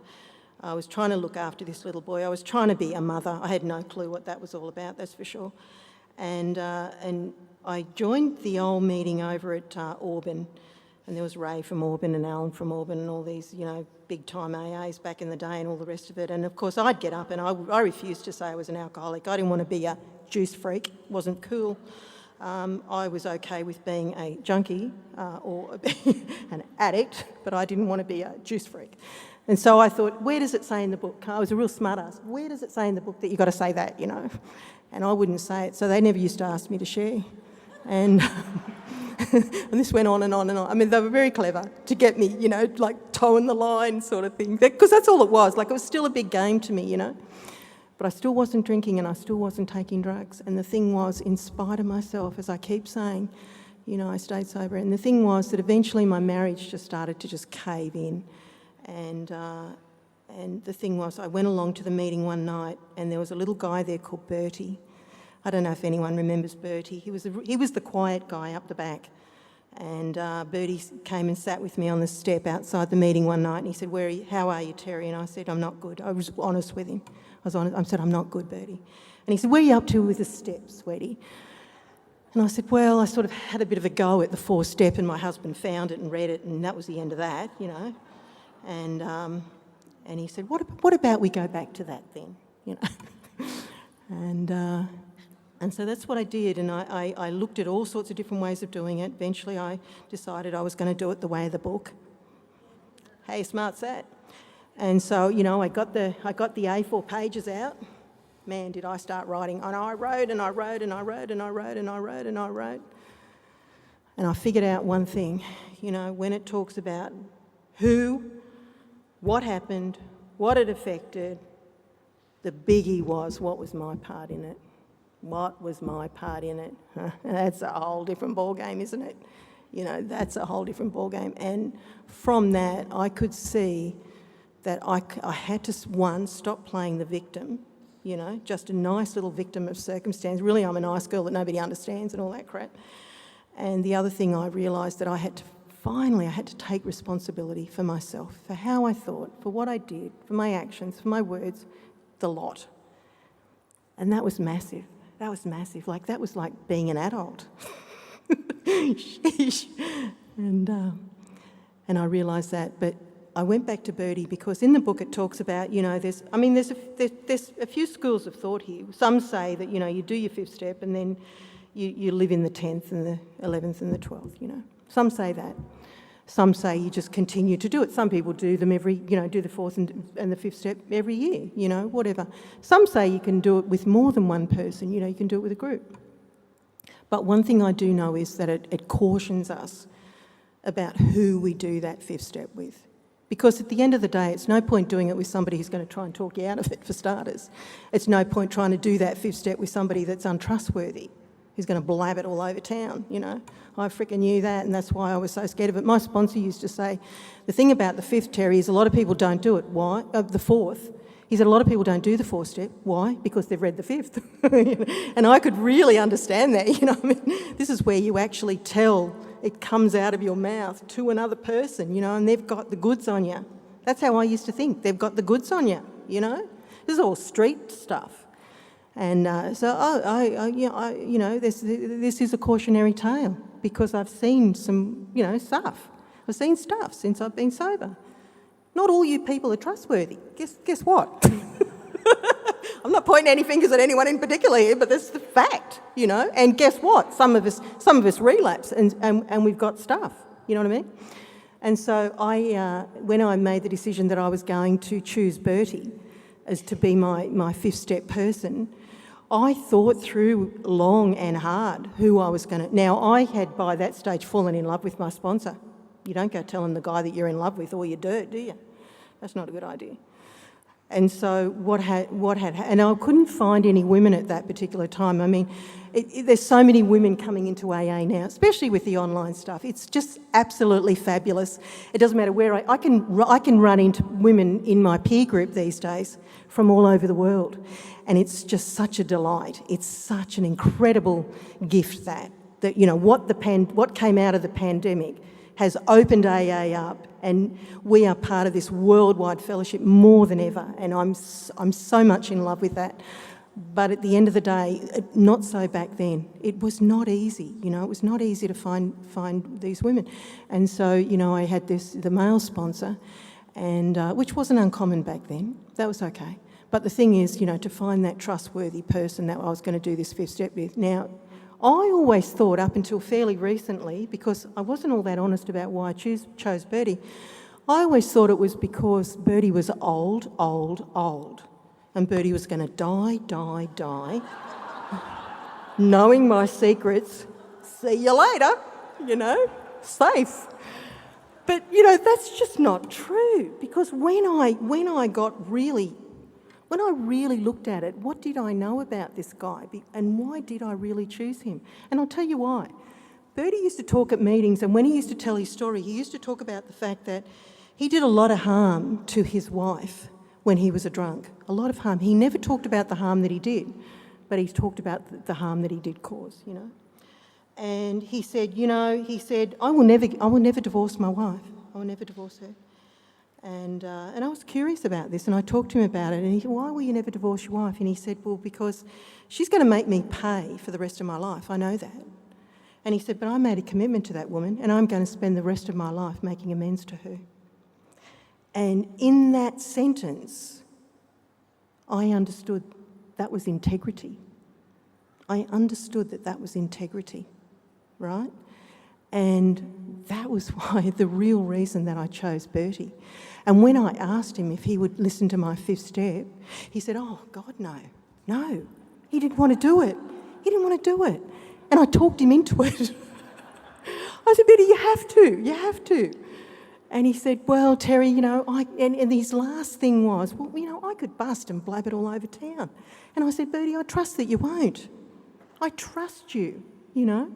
[SPEAKER 4] I was trying to look after this little boy. I was trying to be a mother. I had no clue what that was all about, that's for sure. And I joined the old meeting over at Auburn, and there was Ray from Auburn and Alan from Auburn and all these, you know, big-time AAs back in the day and all the rest of it. And, of course, I'd get up and I refused to say I was an alcoholic. I didn't want to be a juice freak. It wasn't cool. I was okay with being a junkie or an addict, but I didn't want to be a juice freak. And so I thought, where does it say in the book? I was a real smart ass. Where does it say in the book that you've got to say that, you know? And I wouldn't say it, so they never used to ask me to share. And and this went on and on and on. I mean, they were very clever to get me, you know, like toeing the line sort of thing, because that's all it was. Like, it was still a big game to me, you know. But I still wasn't drinking and I still wasn't taking drugs. And the thing was, in spite of myself, as I keep saying, you know, I stayed sober. And the thing was that eventually my marriage just started to just cave in. And the thing was, I went along to the meeting one night and there was a little guy there called Bertie. I don't know if anyone remembers Bertie. He was the quiet guy up the back. And Bertie came and sat with me on the step outside the meeting one night and he said, how are you, Terry? And I said, I'm not good. I was honest with him. I said, I'm not good, Bertie. And he said, where are you up to with the steps, sweetie? And I said, well, I sort of had a bit of a go at the 4-step and my husband found it and read it and that was the end of that, you know. And he said, what about we go back to that then, you know? And so that's what I did, and I looked at all sorts of different ways of doing it. Eventually I decided I was going to do it the way of the book. Hey, smart's that. And so, you know, I got the A4 pages out. Man, did I start writing. And I wrote and I wrote and I wrote and I wrote and I wrote and I wrote. And I figured out one thing, you know, when it talks about who, what happened, what it affected, the biggie was, what was my part in it? What was my part in it? That's a whole different ballgame, isn't it? You know, that's a whole different ballgame. And from that, I could see that I had to, one, stop playing the victim, you know, just a nice little victim of circumstance. Really, I'm a nice girl that nobody understands and all that crap. And the other thing I realised that I had to take responsibility for myself, for how I thought, for what I did, for my actions, for my words, the lot. And that was massive. That was massive. Like, that was like being an adult. Sheesh. And I realised that. But I went back to Bertie because in the book it talks about, you know, there's a few schools of thought here. Some say that, you know, you do your 5th step and then you live in the 10th and the 11th and the 12th, you know. Some say that. Some say you just continue to do it. Some people do them do the 4th and the 5th step every year, you know, whatever. Some say you can do it with more than one person, you know, you can do it with a group. But one thing I do know is that it cautions us about who we do that 5th step with. Because at the end of the day, it's no point doing it with somebody who's going to try and talk you out of it, for starters. It's no point trying to do that 5th step with somebody that's untrustworthy, who's going to blab it all over town, you know. I freaking knew that, and that's why I was so scared of it. My sponsor used to say, the thing about the 5th, Terry, is a lot of people don't do it. Why? The 4th. He said a lot of people don't do the 4th step. Why? Because they've read the 5th. And I could really understand that, you know. I mean, this is where you actually tell it comes out of your mouth to another person, you know, and they've got the goods on you. That's how I used to think. They've got the goods on you, you know. This is all street stuff. And you know, this is a cautionary tale because I've seen some, you know, stuff. I've seen stuff since I've been sober. Not all you people are trustworthy. Guess what? I'm not pointing any fingers at anyone in particular here, but that's the fact, you know. And guess what? Some of us relapse, and we've got stuff. You know what I mean? And so when I made the decision that I was going to choose Bertie as to be my fifth step person, I thought through long and hard who I was going to... Now, I had by that stage fallen in love with my sponsor. You don't go telling the guy that you're in love with all your dirt, do you? That's not a good idea. And so and I couldn't find any women at that particular time. I mean, there's so many women coming into AA now, especially with the online stuff. It's just absolutely fabulous. It doesn't matter where I can run into women in my peer group these days from all over the world, and it's just such a delight. It's such an incredible gift that you know what came out of the pandemic has opened AA up, and we are part of this worldwide fellowship more than ever, and I'm so much in love with that. But at the end of the day, not so back then. It was not easy, you know, it was not easy to find these women. And so, you know, I had the male sponsor, and which wasn't uncommon back then. That was okay. But the thing is, you know, to find that trustworthy person that I was going to do this fifth step with. Now, I always thought up until fairly recently, because I wasn't all that honest about why I chose Bertie, I always thought it was because Bertie was old, and Bertie was going to die, knowing my secrets, see you later, you know, safe. But, you know, that's just not true, because when I really looked at it, what did I know about this guy and why did I really choose him? And I'll tell you why. Bertie used to talk at meetings, and when he used to tell his story, he used to talk about the fact that he did a lot of harm to his wife when he was a drunk, a lot of harm. He never talked about the harm that he did, but he talked about the harm that he did cause, you know. And he said, I will never divorce my wife. I will never divorce her. And I was curious about this, and I talked to him about it, and he said, why will you never divorce your wife? And he said, well, because she's going to make me pay for the rest of my life, I know that. And he said, but I made a commitment to that woman, and I'm going to spend the rest of my life making amends to her. And in that sentence, I understood that was integrity. I understood that was integrity, right? And that was why the real reason that I chose Bertie. And when I asked him if he would listen to my fifth step, he said, oh, God, no. He didn't want to do it. And I talked him into it. I said, Bertie, you have to. And he said, well, Terry, you know, and his last thing was, well, you know, I could bust and blab it all over town. And I said, Bertie, I trust that you won't. I trust you, you know.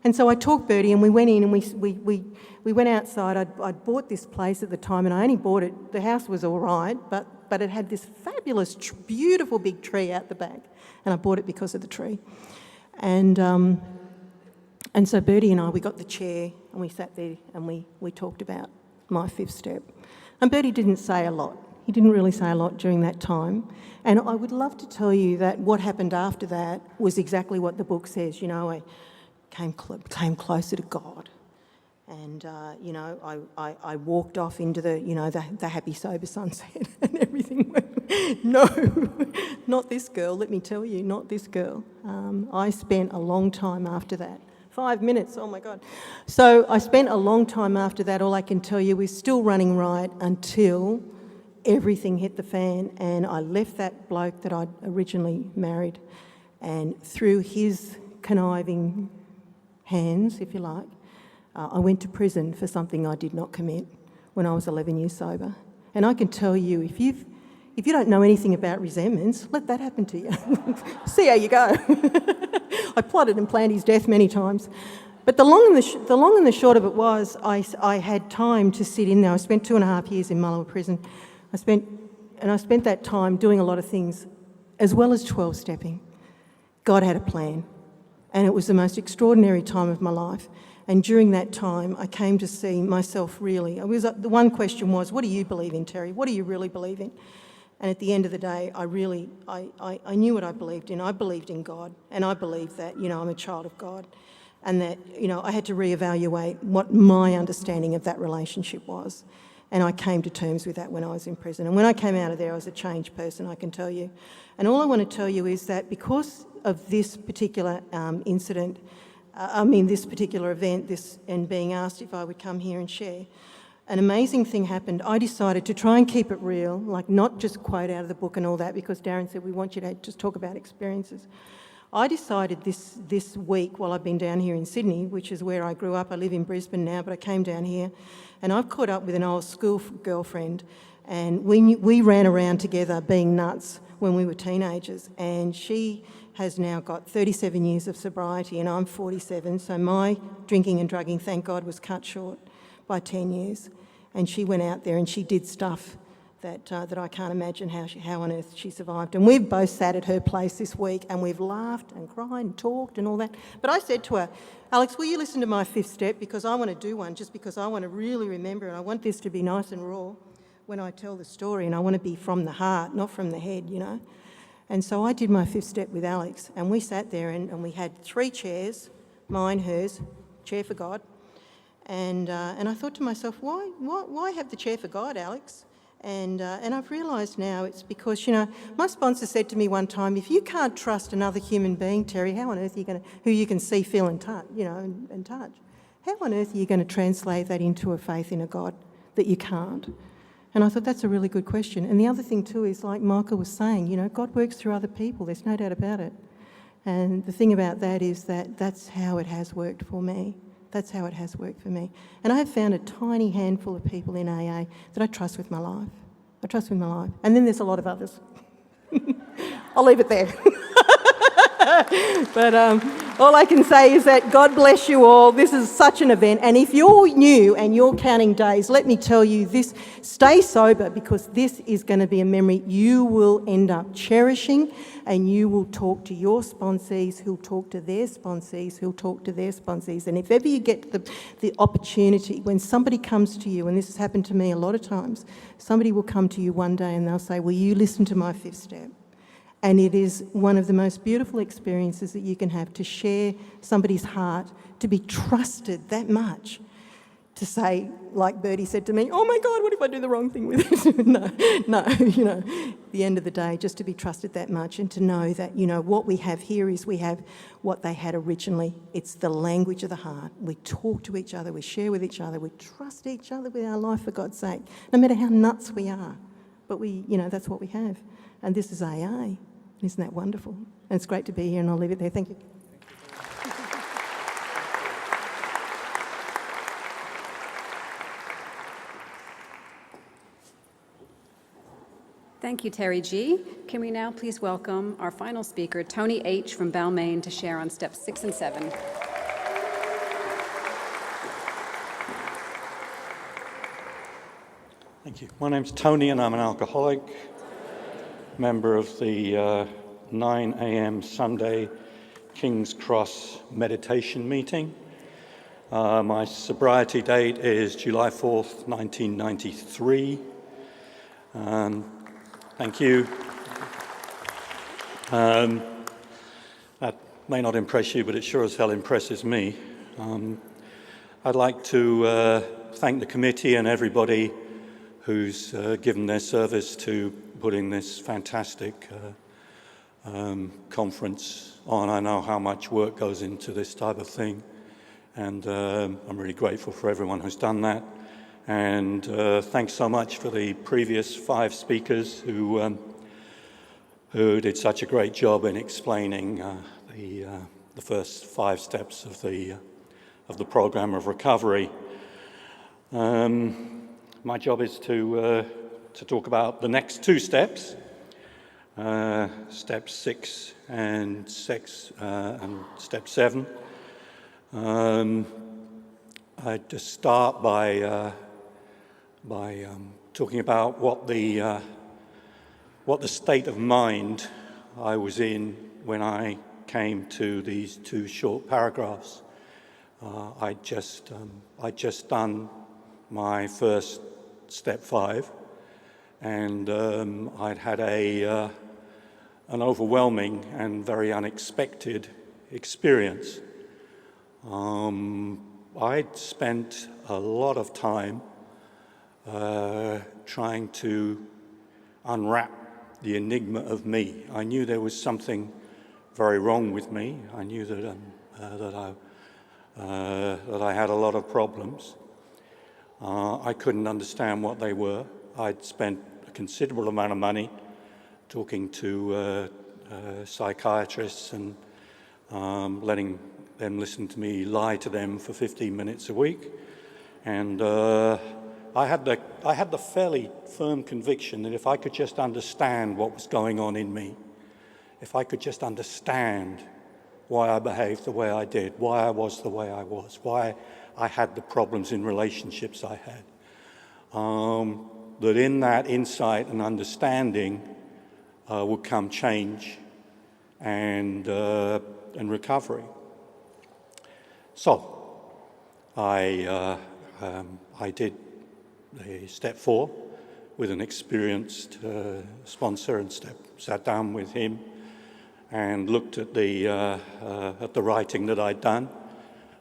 [SPEAKER 4] And so I talked Bertie, and we went in and we went outside. I'd bought this place at the time, and I only bought it, the house was all right, but it had this fabulous, beautiful big tree out the back, and I bought it because of the tree. And so Bertie and I, we got the chair, and we sat there, and we talked about my fifth step. And Bertie didn't say a lot. He didn't really say a lot during that time. And I would love to tell you that what happened after that was exactly what the book says. You know, I came closer to God. And, you know, I walked off into the happy, sober sunset, and everything went, no, not this girl, let me tell you, not this girl. I spent a long time after that. 5 minutes, oh my God. So I spent a long time after that. All I can tell you is still running right until everything hit the fan, and I left that bloke that I'd originally married, and through his conniving hands, if you like, I went to prison for something I did not commit when I was 11 years sober. And I can tell you, if you don't know anything about resentments, let that happen to you. See how you go. I plotted and planned his death many times. But the long and the short of it was, I had time to sit in there. I spent 2.5 years in Mullewa prison. I spent that time doing a lot of things, as well as 12-stepping. God had a plan, and it was the most extraordinary time of my life. And during that time, I came to see myself really. The one question was, what do you believe in, Terry? What do you really believe in? And at the end of the day, I knew what I believed in. I believed in God, and I believed that, you know, I'm a child of God, and that, you know, I had to reevaluate what my understanding of that relationship was. And I came to terms with that when I was in prison. And when I came out of there, I was a changed person, I can tell you. And all I want to tell you is that because of this particular incident, this particular event, and being asked if I would come here and share, an amazing thing happened. I decided to try and keep it real, like not just quote out of the book and all that, because Darren said we want you to just talk about experiences. I decided this week, while I've been down here in Sydney, which is where I grew up. I live in Brisbane now, but I came down here, and I've caught up with an old school girlfriend, and we ran around together being nuts when we were teenagers, and she has now got 37 years of sobriety, and I'm 47, so my drinking and drugging, thank God, was cut short by 10 years. And she went out there and she did stuff that I can't imagine how on earth she survived. And we've both sat at her place this week and we've laughed and cried and talked and all that. But I said to her, Alex, will you listen to my 5th step? Because I want to do one, just because I want to really remember, and I want this to be nice and raw when I tell the story, and I want to be from the heart, not from the head, you know. And so I did my 5th step with Alex, and we sat there and we had 3 chairs, mine, hers, chair for God. And I thought to myself, why have the chair for God, Alex? And I've realised now it's because, you know, my sponsor said to me one time, if you can't trust another human being, Terry, how on earth are you going to, who you can see, feel and touch, you know, and touch, how on earth are you going to translate that into a faith in a God that you can't? And I thought that's a really good question. And the other thing too is, like Michael was saying, you know, God works through other people, there's no doubt about it. And the thing about that is that that's how it has worked for me. That's how it has worked for me. And I have found a tiny handful of people in AA that I trust with my life. I trust with my life. And then there's a lot of others. I'll leave it there. But all I can say is that God bless you all. This is such an event. And if you're new and you're counting days, let me tell you this, stay sober, because this is going to be a memory you will end up cherishing, and you will talk to your sponsees who'll talk to their sponsees who'll talk to their sponsees. And if ever you get the opportunity, when somebody comes to you, and this has happened to me a lot of times, somebody will come to you one day and they'll say, will you listen to my 5th step? And it is one of the most beautiful experiences that you can have, to share somebody's heart, to be trusted that much, to say, like Bertie said to me, oh my God, what if I do the wrong thing with it? No, you know, at the end of the day, just to be trusted that much, and to know that, you know, what we have here is we have what they had originally. It's the language of the heart. We talk to each other, we share with each other, we trust each other with our life, for God's sake, no matter how nuts we are. But we, you know, that's what we have. And this is AA. Isn't that wonderful? And it's great to be here, and I'll leave it there. Thank you.
[SPEAKER 2] Thank you, Terry G. Can we now please welcome our final speaker, Tony H. from Balmain, to share on steps 6 and 7.
[SPEAKER 5] Thank you. My name's Tony and I'm an alcoholic, member of the 9 a.m. Sunday King's Cross meditation meeting. My sobriety date is July 4th, 1993. Thank you. That may not impress you, but it sure as hell impresses me. I'd like to thank the committee and everybody who's given their service to putting this fantastic conference on. I know how much work goes into this type of thing, and I'm really grateful for everyone who's done that. And thanks so much for the previous 5 speakers who did such a great job in explaining the first 5 steps of the program of recovery. My job is to talk about the next 2 steps, step 6 and step 7. I just start by talking about what the state of mind I was in when I came to these 2 short paragraphs. I'd just done my first step 5, and I'd had an overwhelming and very unexpected experience. I'd spent a lot of time trying to unwrap the enigma of me. I knew there was something very wrong with me. I knew that that I had a lot of problems. I couldn't understand what they were. I'd spent a considerable amount of money talking to psychiatrists and letting them listen to me lie to them for 15 minutes a week. And I had the fairly firm conviction that if I could just understand what was going on in me, if I could just understand why I behaved the way I did, why I was the way I was, why I had the problems in relationships I had, that in that insight and understanding would come change and recovery. So I did the step 4 with an experienced sponsor and sat down with him and looked at the writing that I'd done,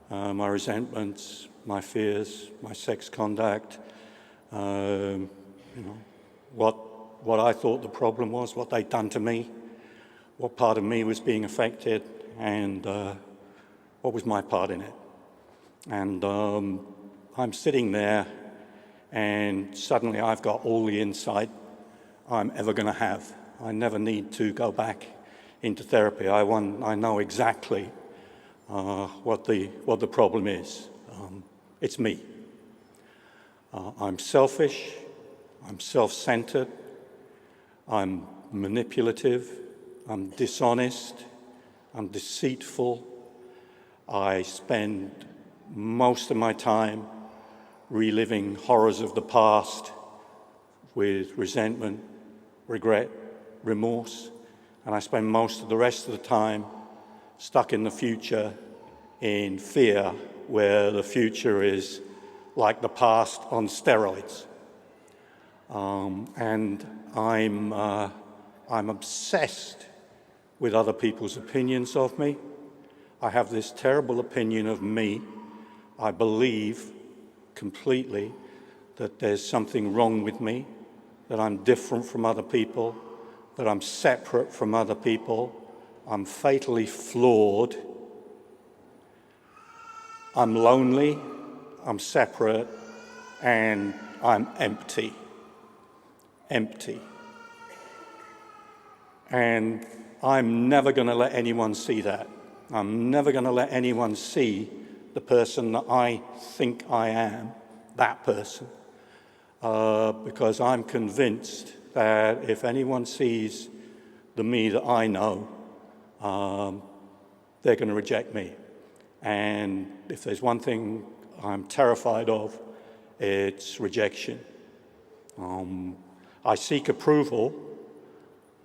[SPEAKER 5] my resentments, my fears, my sex conduct, what I thought the problem was, what they'd done to me, what part of me was being affected, and what was my part in it. And I'm sitting there, and suddenly I've got all the insight I'm ever going to have. I never need to go back into therapy. I know exactly what the problem is. It's me. I'm selfish. I'm self-centered. I'm manipulative. I'm dishonest. I'm deceitful. I spend most of my time reliving horrors of the past with resentment, regret, remorse, and I spend most of the rest of the time stuck in the future in fear, where the future is like the past on steroids. And I'm obsessed with other people's opinions of me. I have this terrible opinion of me. I believe completely that there's something wrong with me, that I'm different from other people, that I'm separate from other people. I'm fatally flawed. I'm lonely, I'm separate, and I'm empty. Empty. And I'm never going to let anyone see that. I'm never going to let anyone see the person that I think I am, that person, because I'm convinced that if anyone sees the me that I know, they're going to reject me. And if there's one thing I'm terrified of, it's rejection. I seek approval,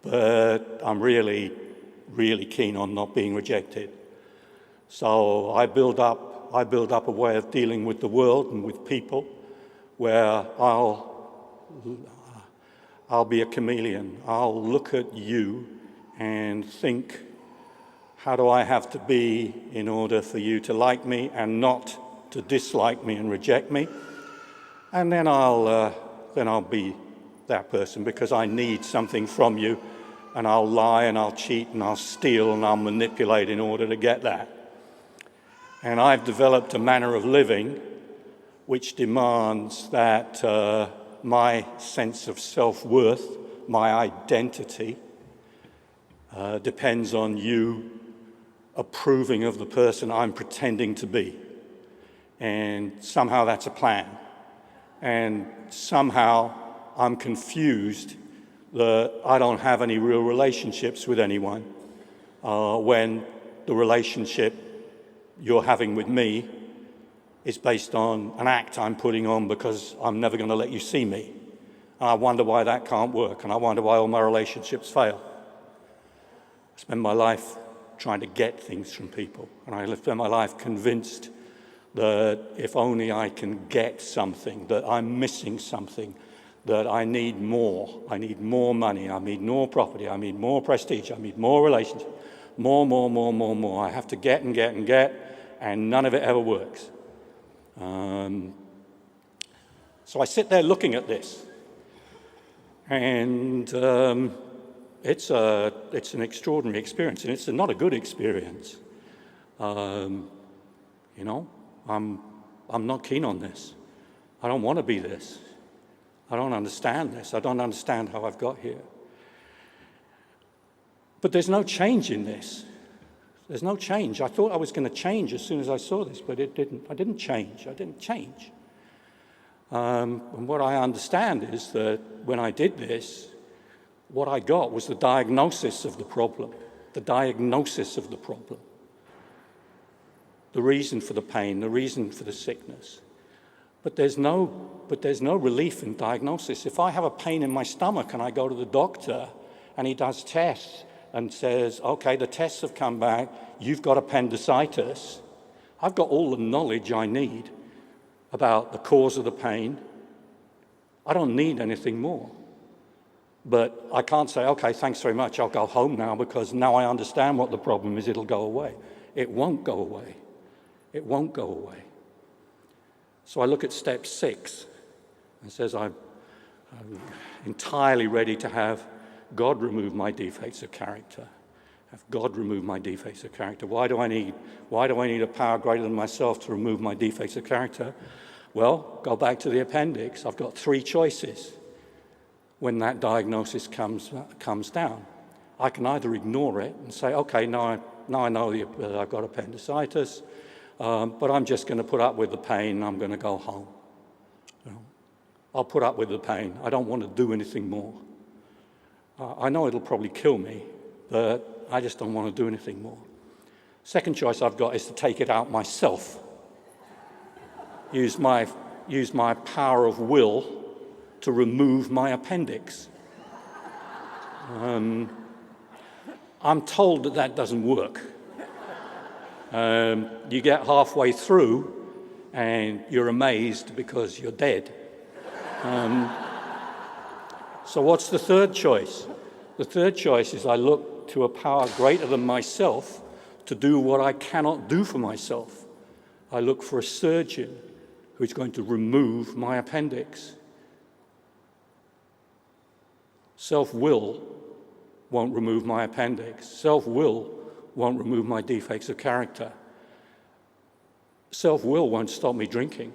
[SPEAKER 5] but I'm really, really keen on not being rejected. So I build up a way of dealing with the world and with people where I'll be a chameleon. I'll look at you and think, how do I have to be in order for you to like me and not to dislike me and reject me? And then I'll be that person because I need something from you, and I'll lie and I'll cheat and I'll steal and I'll manipulate in order to get that. And I've developed a manner of living which demands that my sense of self-worth, my identity, depends on you approving of the person I'm pretending to be. And somehow that's a plan. And somehow I'm confused that I don't have any real relationships with anyone when the relationship you're having with me is based on an act I'm putting on because I'm never going to let you see me. And I wonder why that can't work, and I wonder why all my relationships fail. I spend my life trying to get things from people, and I spend my life convinced that if only I can get something, that I'm missing something, that I need more money, I need more property, I need more prestige, I need more relationships, more. I have to get and get and get, and none of it ever works. So I sit there looking at this, and it's an extraordinary experience, and it's not a good experience. You know, I'm not keen on this. I don't want to be this. I don't understand this. I don't understand how I've got here. But there's no change in this. There's no change. I thought I was going to change as soon as I saw this, but it didn't. I didn't change. And what I understand is that when I did this, what I got was the diagnosis of the problem. The diagnosis of the problem. The reason for the pain, the reason for the sickness. But there's no relief in diagnosis. If I have a pain in my stomach and I go to the doctor and he does tests and says, okay, the tests have come back, you've got appendicitis, I've got all the knowledge I need about the cause of the pain. I don't need anything more. But I can't say, okay, thanks very much, I'll go home now because now I understand what the problem is, it'll go away. It won't go away. It won't go away. So I look at step 6 and says I'm entirely ready to have God remove my defects of character. Have God remove my defects of character. Why do I need a power greater than myself to remove my defects of character? Well, go back to the appendix. I've got 3 choices when that diagnosis comes down. I can either ignore it and say, okay, now I know that I've got appendicitis, but I'm just going to put up with the pain and I'm going to go home. You know, I'll put up with the pain. I don't want to do anything more. I know it'll probably kill me, but I just don't want to do anything more. Second choice I've got is to take it out myself. Use my power of will to remove my appendix. I'm told that doesn't work. You get halfway through and you're amazed because you're dead. So what's the third choice? The third choice is I look to a power greater than myself to do what I cannot do for myself. I look for a surgeon who's going to remove my appendix. Self-will won't remove my appendix. Self-will won't remove my defects of character. Self-will won't stop me drinking.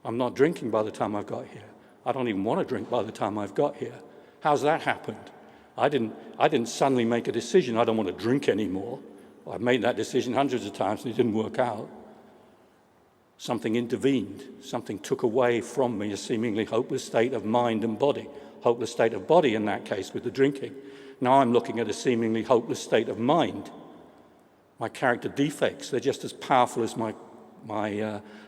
[SPEAKER 5] I'm not drinking by the time I've got here. I don't even want to drink by the time I've got here. How's that happened? I didn't suddenly make a decision, I don't want to drink anymore. I've made that decision hundreds of times and it didn't work out. Something intervened. Something took away from me a seemingly hopeless state of mind and body. Hopeless state of body in that case with the drinking. Now I'm looking at a seemingly hopeless state of mind. My character defects, they're just as powerful as my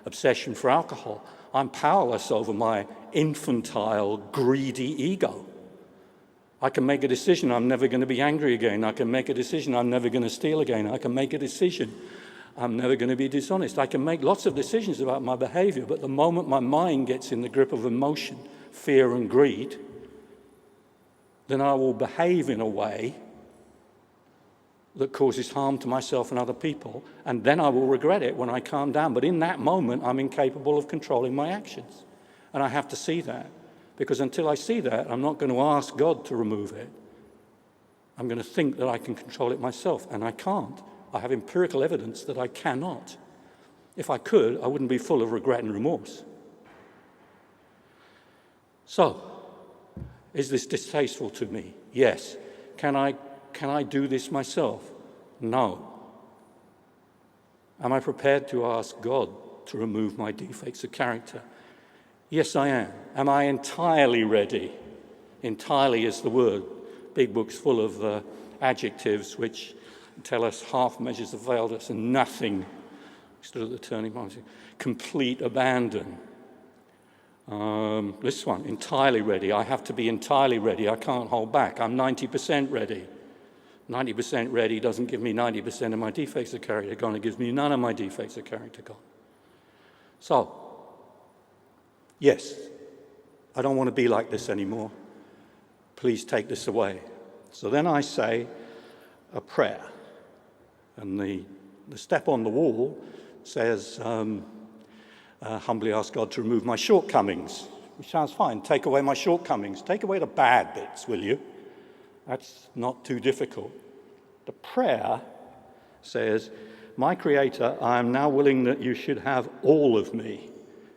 [SPEAKER 5] obsession for alcohol. I'm powerless over my infantile, greedy ego. I can make a decision I'm never going to be angry again. I can make a decision I'm never going to steal again. I can make a decision I'm never going to be dishonest. I can make lots of decisions about my behavior, but the moment my mind gets in the grip of emotion, fear and greed, then I will behave in a way that causes harm to myself and other people, and then I will regret it when I calm down. But in that moment, I'm incapable of controlling my actions. And I have to see that, because until I see that, I'm not going to ask God to remove it. I'm going to think that I can control it myself, and I can't. I have empirical evidence that I cannot. If I could, I wouldn't be full of regret and remorse. So, is this distasteful to me? Yes. Can I do this myself? No. Am I prepared to ask God to remove my defects of character? Yes, I am. Am I entirely ready? Entirely is the word. Big book's full of adjectives which tell us half measures availed us and nothing. Stood at the turning point. Complete abandon. This one, entirely ready. I have to be entirely ready. I can't hold back. I'm 90% ready. 90% ready doesn't give me 90% of my defects of character gone. It gives me none of my defects of character gone. So, yes, I don't want to be like this anymore. Please take this away. So then I say a prayer. And the step on the wall says, humbly ask God to remove my shortcomings, which sounds fine. Take away my shortcomings. Take away the bad bits, will you? That's not too difficult. The prayer says, My Creator, I am now willing that you should have all of me,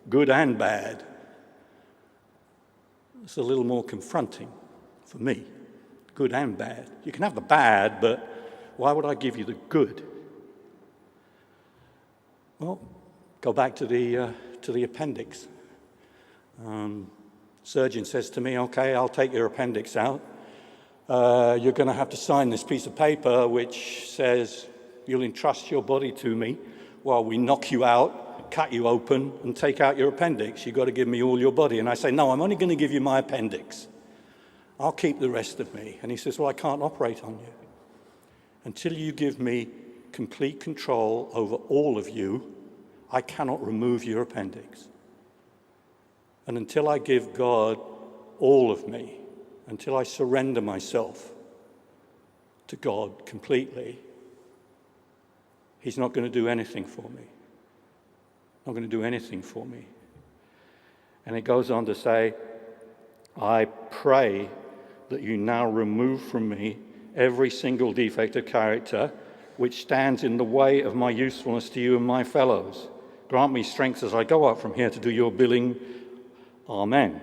[SPEAKER 5] good and bad. It's a little more confronting for me, good and bad. You can have the bad, but why would I give you the good? Well, go back to the appendix. Surgeon says to me, okay, I'll take your appendix out. You're going to have to sign this piece of paper which says you'll entrust your body to me while we knock you out, cut you open, and take out your appendix. You've got to give me all your body. And I say, no, I'm only going to give you my appendix. I'll keep the rest of me. And he says, well, I can't operate on you. Until you give me complete control over all of you, I cannot remove your appendix. And until I give God all of me, until I surrender myself to God completely, he's not going to do anything for me. Not going to do anything for me. And it goes on to say, I pray that you now remove from me every single defect of character which stands in the way of my usefulness to you and my fellows. Grant me strength as I go up from here to do your billing. Amen.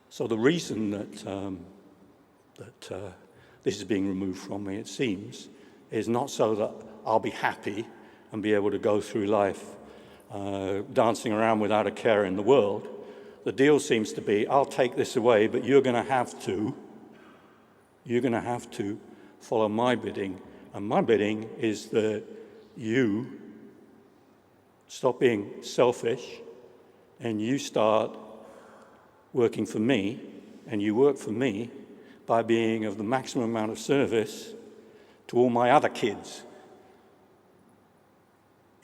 [SPEAKER 5] So the reason that this is being removed from me, it seems, is not so that I'll be happy and be able to go through life dancing around without a care in the world. The deal seems to be, I'll take this away, but you're going to have to follow my bidding. And my bidding is that you stop being selfish and you start working for me, and you work for me by being of the maximum amount of service to all my other kids,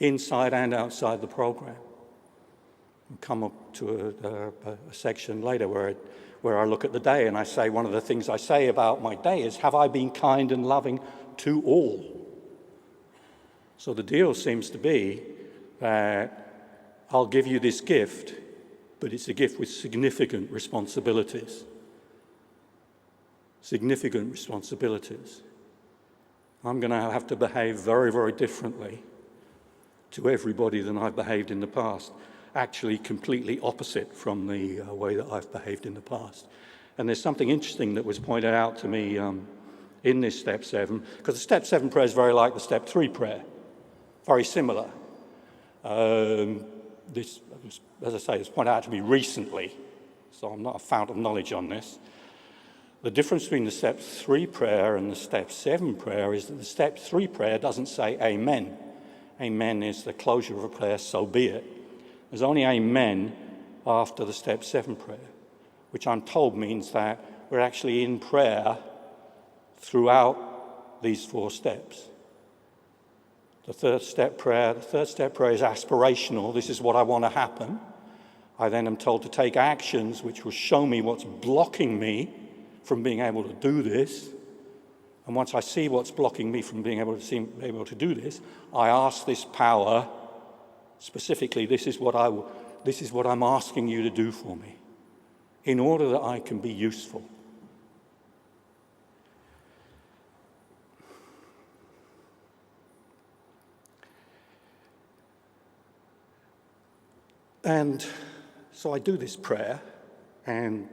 [SPEAKER 5] inside and outside the program. We'll come up to a section later where I look at the day and I say, one of the things I say about my day is, have I been kind and loving to all? So the deal seems to be that I'll give you this gift, but it's a gift with significant responsibilities. Significant responsibilities. I'm going to have to behave very, very differently to everybody than I've behaved in the past. Actually, completely opposite from the way that I've behaved in the past. And there's something interesting that was pointed out to me in this Step 7, because the Step 7 prayer is very like the Step 3 prayer. Very similar. This, as I say, was pointed out to me recently, so I'm not a fount of knowledge on this. The difference between the Step 3 prayer and the Step 7 prayer is that the Step 3 prayer doesn't say amen. Amen is the closure of a prayer, so be it. There's only amen after the Step 7 prayer, which I'm told means that we're actually in prayer throughout these 4 steps. The third step prayer is aspirational. This is what I want to happen. I then am told to take actions which will show me what's blocking me from being able to do this. And once I see what's blocking me from being able to do this, I ask this power, specifically, this is what I'm asking you to do for me, in order that I can be useful. And so I do this prayer, and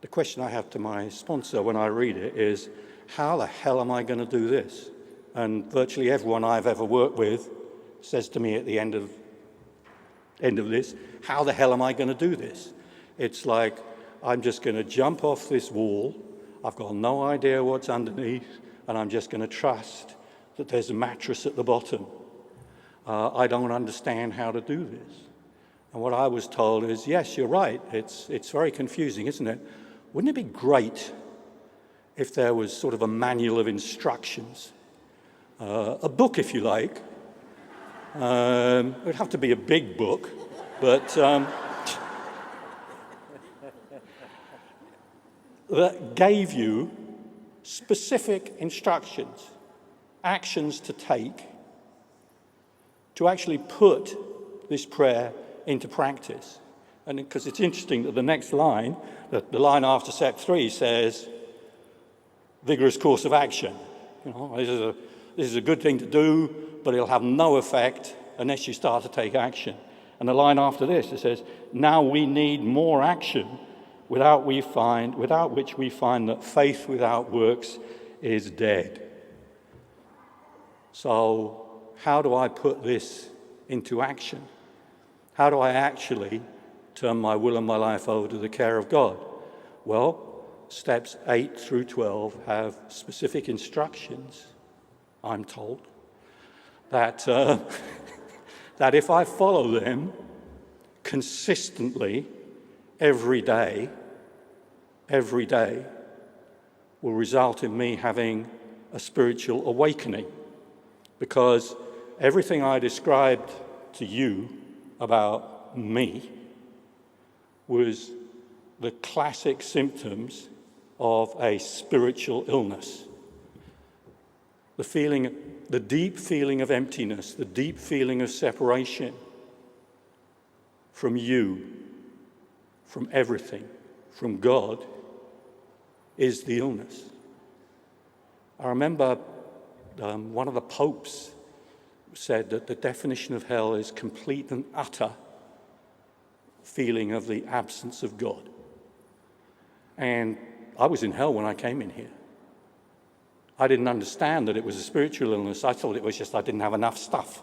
[SPEAKER 5] the question I have to my sponsor when I read it is, how the hell am I going to do this? And virtually everyone I've ever worked with says to me at the end of this, how the hell am I going to do this? It's like, I'm just going to jump off this wall, I've got no idea what's underneath, and I'm just going to trust that there's a mattress at the bottom. I don't understand how to do this. And what I was told is, yes, you're right, it's very confusing, isn't it? Wouldn't it be great if there was sort of a manual of instructions? A book, if you like. It would have to be a big book, but that gave you specific instructions, actions to take, to actually put this prayer into practice. And because it's interesting that the next line, the line after Step 3 says, vigorous course of action. You know, this is a good thing to do, but it'll have no effect unless you start to take action. And the line after this, it says, now we need more action, without which we find that faith without works is dead. So how do I put this into action? How do I actually turn my will and my life over to the care of God? Well, steps 8 through 12 have specific instructions, I'm told, that, that if I follow them consistently every day, will result in me having a spiritual awakening. Because everything I described to you about me was the classic symptoms of a spiritual illness. The deep feeling of emptiness, the deep feeling of separation from you, from everything, from God, is the illness. I remember one of the popes said that the definition of hell is complete and utter feeling of the absence of God. And I was in hell when I came in here. I didn't understand that it was a spiritual illness. I thought it was just I didn't have enough stuff.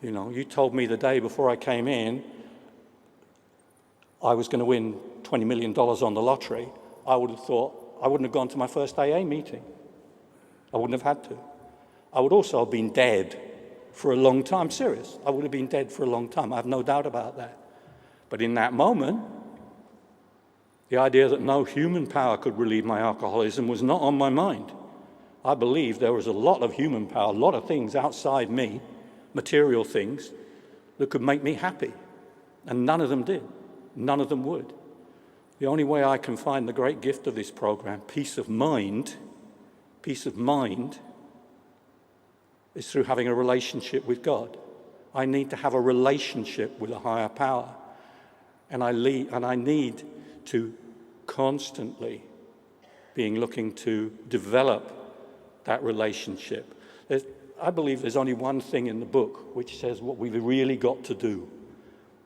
[SPEAKER 5] You know, you told me the day before I came in I was going to win $20 million on the lottery. I would have thought I wouldn't have gone to my first AA meeting. I wouldn't have had to. I would also have been dead for a long time. Serious. I would have been dead for a long time. I have no doubt about that. But in that moment, the idea that no human power could relieve my alcoholism was not on my mind. I believed there was a lot of human power, a lot of things outside me, material things, that could make me happy. And none of them did. None of them would. The only way I can find the great gift of this program, peace of mind, is through having a relationship with God. I need to have a relationship with a higher power. And I need to constantly being looking to develop that relationship. I believe there's only one thing in the book which says what we've really got to do.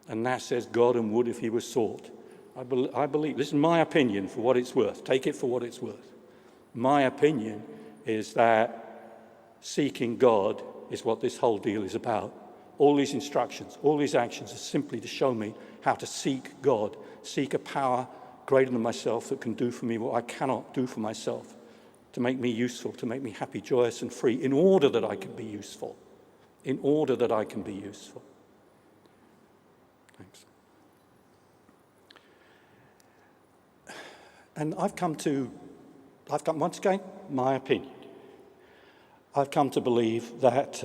[SPEAKER 5] And that says God and would if he was sought. I believe, this is my opinion for what it's worth. Take it for what it's worth. My opinion is that seeking God is what this whole deal is about. All these instructions, all these actions are simply to show me how to seek God, seek a power greater than myself that can do for me what I cannot do for myself, to make me useful, to make me happy, joyous, and free, in order that I can be useful. In order that I can be useful. Thanks. And once again, my opinion. I've come to believe that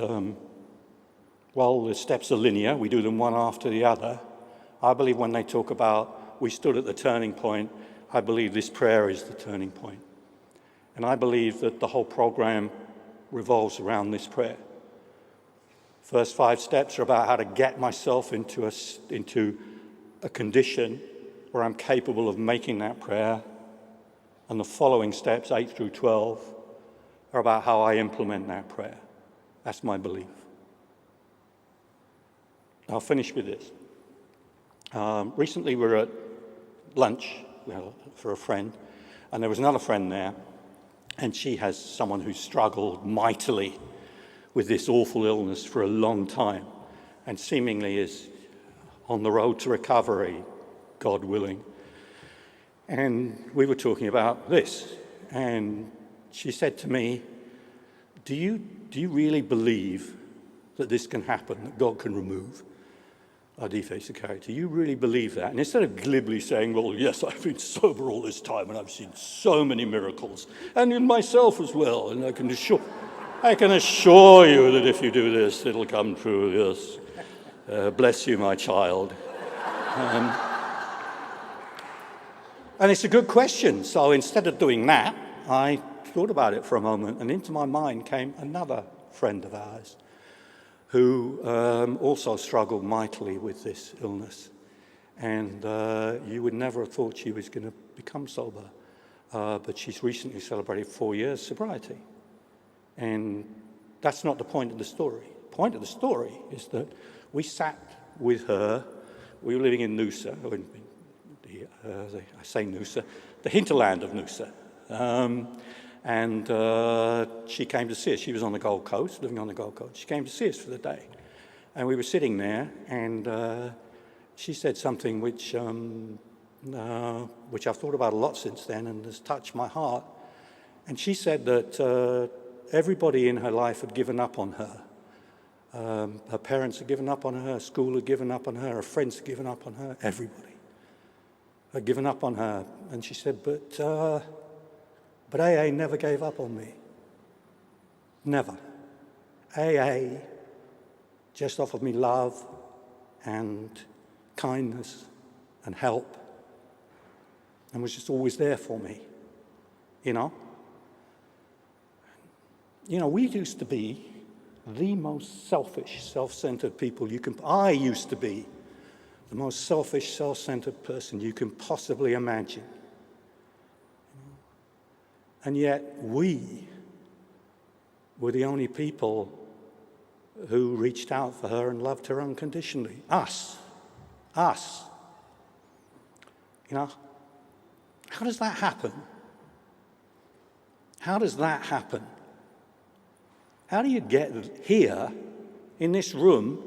[SPEAKER 5] while the steps are linear, we do them one after the other. I believe when they talk about we stood at the turning point, I believe this prayer is the turning point. And I believe that the whole program revolves around this prayer. First 5 steps are about how to get myself into a condition where I'm capable of making that prayer. And the following steps, 8 through 12, are about how I implement that prayer. That's my belief. I'll finish with this. Recently we were at lunch for a friend, and there was another friend there, and she has someone who struggled mightily with this awful illness for a long time, and seemingly is on the road to recovery, God willing. And we were talking about this, and she said to me, do you really believe that this can happen, that God can remove our defects of character? Do you really believe that? And instead of glibly saying, well, yes, I've been sober all this time and I've seen so many miracles, and in myself as well, and I can assure you that if you do this, it'll come true, yes. Bless you, my child. And it's a good question. So instead of doing that, I thought about it for a moment, and into my mind came another friend of ours who also struggled mightily with this illness. And you would never have thought she was going to become sober. But she's recently celebrated 4 years sobriety. And That's not the point of the story. The point of the story is that we sat with her. We were living in Noosa, I say Noosa, the hinterland of Noosa. And she came to see us. She was on the Gold Coast, living on the Gold Coast. She came to see us for the day. And we were sitting there, and she said something which I've thought about a lot since then and has touched my heart. And she said that everybody in her life had given up on her. Her parents had given up on her, school had given up on her friends had given up on her, everybody had given up on her. And she said, but AA never gave up on me. Never. AA just offered me love and kindness and help and was just always there for me, you know? You know, we used to be the most selfish, self-centered people I used to be the most selfish, self-centered person you can possibly imagine. And yet we were the only people who reached out for her and loved her unconditionally. Us. You know, how does that happen? How does that happen? How do you get here in this room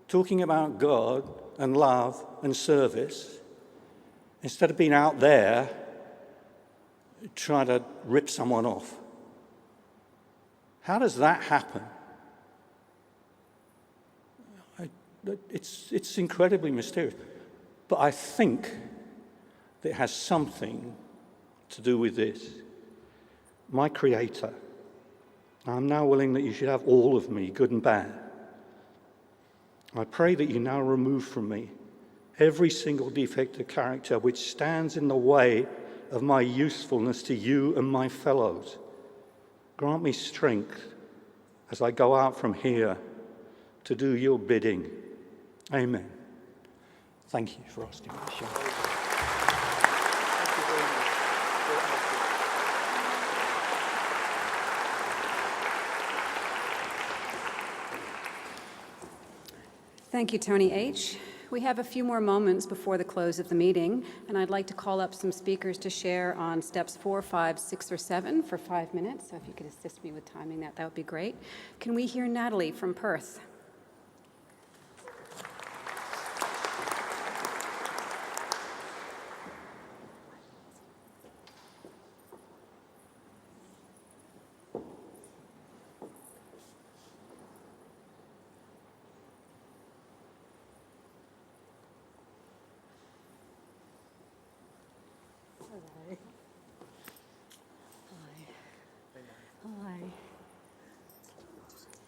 [SPEAKER 5] talking about God and love and service instead of being out there trying to rip someone off? How does that happen? It's incredibly mysterious. But I think that it has something to do with this. My Creator, I'm now willing that you should have all of me, good and bad. I pray that you now remove from me every single defect of character which stands in the way of my usefulness to you and my fellows. Grant me strength as I go out from here to do your bidding. Amen. Thank you for asking me to share.
[SPEAKER 2] Thank you, Tony H. We have a few more moments before the close of the meeting, and I'd like to call up some speakers to share on steps 4, 5, 6, or 7 for 5 minutes. So if you could assist me with timing that would be great. Can we hear Natalie from Perth?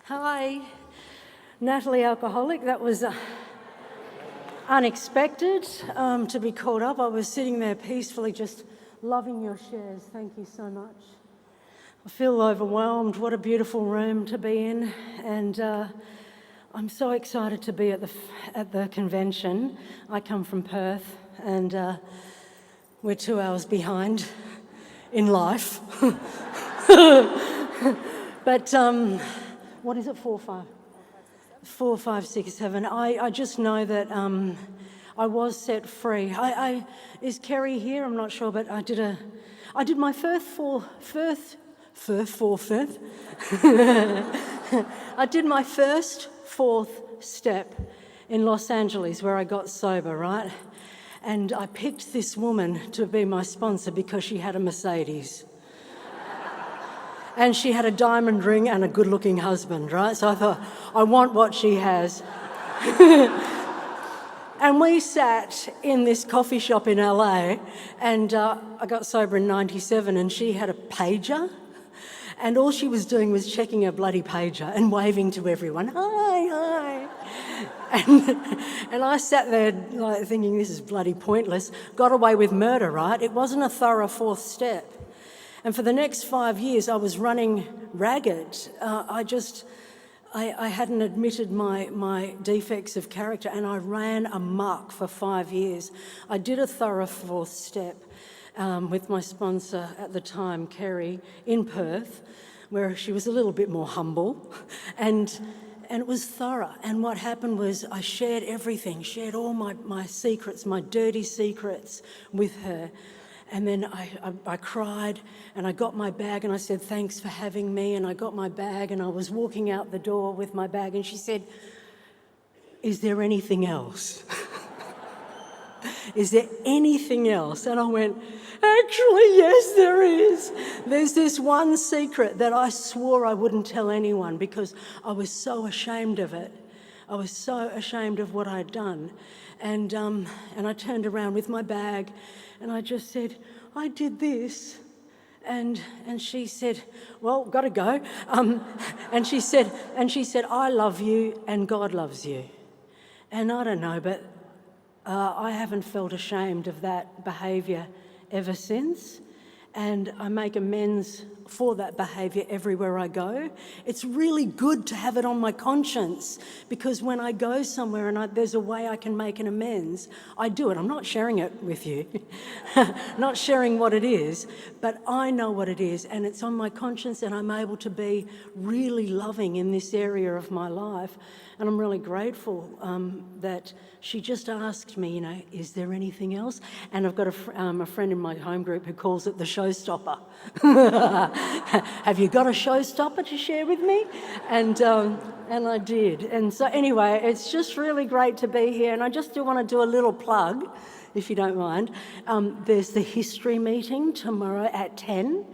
[SPEAKER 6] Hi, Natalie, alcoholic. That was unexpected to be called up. I was sitting there peacefully just loving your shares. Thank you so much. I feel overwhelmed. What a beautiful room to be in. And I'm so excited to be at the convention. I come from Perth and we're 2 hours behind in life. But what is it, 4, 5? 4, 5, 6, 7. I just know that I was set free. Is Kerry here? I'm not sure, but I did my I did my first fourth step in Los Angeles where I got sober, right? And I picked this woman to be my sponsor because she had a Mercedes. And she had a diamond ring and a good-looking husband, right? So I thought, I want what she has. And we sat in this coffee shop in LA, and I got sober in 97, and she had a pager, and all she was doing was checking her bloody pager and waving to everyone, hi. And I sat there like thinking this is bloody pointless, got away with murder, right? It wasn't a thorough fourth step. And for the next 5 years, I was running ragged. I hadn't admitted my defects of character, and I ran amok for 5 years. I did a thorough fourth step with my sponsor at the time, Kerry, in Perth. where she was a little bit more humble, and it was thorough. And what happened was I shared everything, shared all my secrets, my dirty secrets with her. And then I cried, and I got my bag, and I said, thanks for having me. And I got my bag, and I was walking out the door with my bag, and she said, is there anything else? Is there anything else? And I went, actually, yes, there is. There's this one secret that I swore I wouldn't tell anyone because I was so ashamed of it. I was so ashamed of what I'd done. And I turned around with my bag and I just said, I did this. And she said, well, gotta go. And she said, I love you and God loves you. And I don't know, but I haven't felt ashamed of that behaviour ever since, and I make amends for that behaviour everywhere I go. It's really good to have it on my conscience, because when I go somewhere and there's a way I can make an amends, I do it. I'm not sharing it with you, not sharing what it is, but I know what it is, and it's on my conscience, and I'm able to be really loving in this area of my life. And I'm really grateful that she just asked me, is there anything else? And I've got a friend in my home group who calls it the showstopper. Have you got a showstopper to share with me? And I did. And so anyway, it's just really great to be here. And I just do want to do a little plug, if you don't mind. There's the history meeting tomorrow at 10.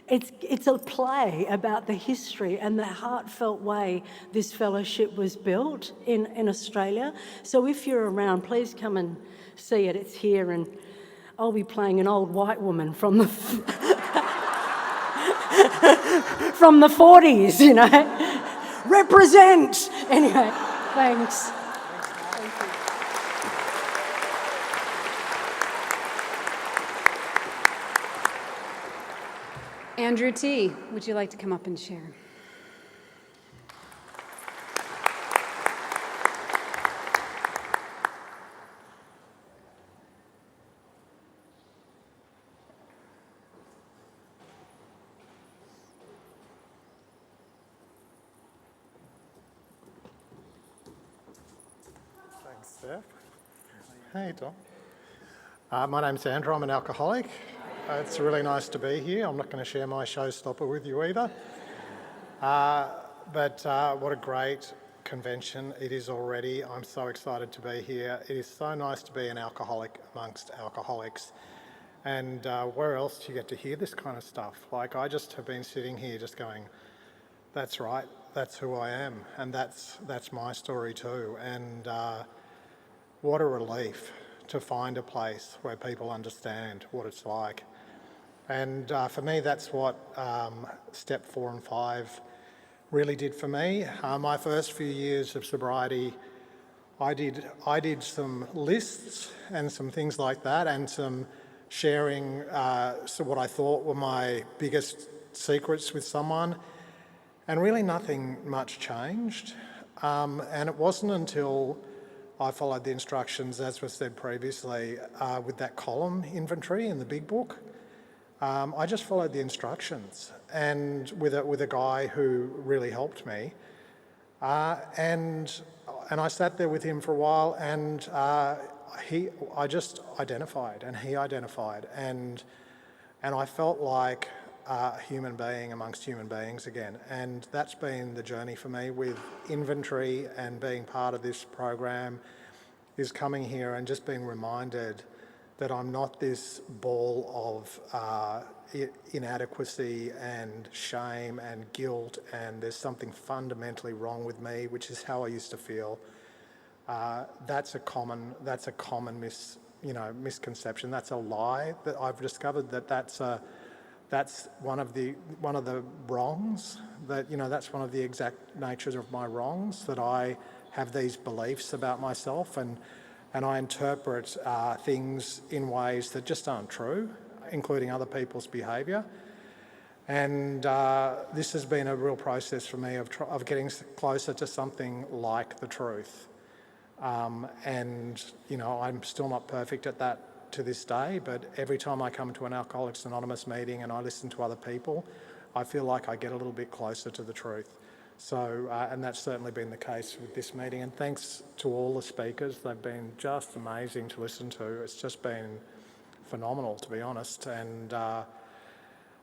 [SPEAKER 6] It's a play about the history and the heartfelt way this fellowship was built in Australia. So if you're around, please come and see it. It's here, and I'll be playing an old white woman from the from the 40s, Represent! Anyway, thanks.
[SPEAKER 2] Andrew T., would you like to come up and share?
[SPEAKER 7] Thanks, Steph. Hey, Tom. My name's Andrew. I'm an alcoholic. It's really nice to be here. I'm not going to share my showstopper with you either. But what a great convention it is already. I'm so excited to be here. It is so nice to be an alcoholic amongst alcoholics. And where else do you get to hear this kind of stuff? Like, I just have been sitting here just going, that's right, that's who I am. And that's my story too. And what a relief to find a place where people understand what it's like. And for me, that's what step 4 and 5 really did for me. My first few years of sobriety, I did some lists and some things like that, and some sharing so what I thought were my biggest secrets with someone, and really nothing much changed. And it wasn't until I followed the instructions, as was said previously, with that column inventory in the big book. I just followed the instructions, and with a guy who really helped me, and I sat there with him for a while, and I just identified, and he identified, and I felt like a human being amongst human beings again. And that's been the journey for me with inventory, and being part of this program is coming here and just being reminded that I'm not this ball of inadequacy and shame and guilt, and there's something fundamentally wrong with me, which is how I used to feel. That's a common misconception. That's a lie that I've discovered, that's one of the wrongs, that's one of the exact natures of my wrongs, that I have these beliefs about myself, and I interpret things in ways that just aren't true, including other people's behaviour. And this has been a real process for me of getting closer to something like the truth. And I'm still not perfect at that to this day, but every time I come to an Alcoholics Anonymous meeting and I listen to other people, I feel like I get a little bit closer to the truth. So, and that's certainly been the case with this meeting. And thanks to all the speakers. They've been just amazing to listen to. It's just been phenomenal, to be honest. And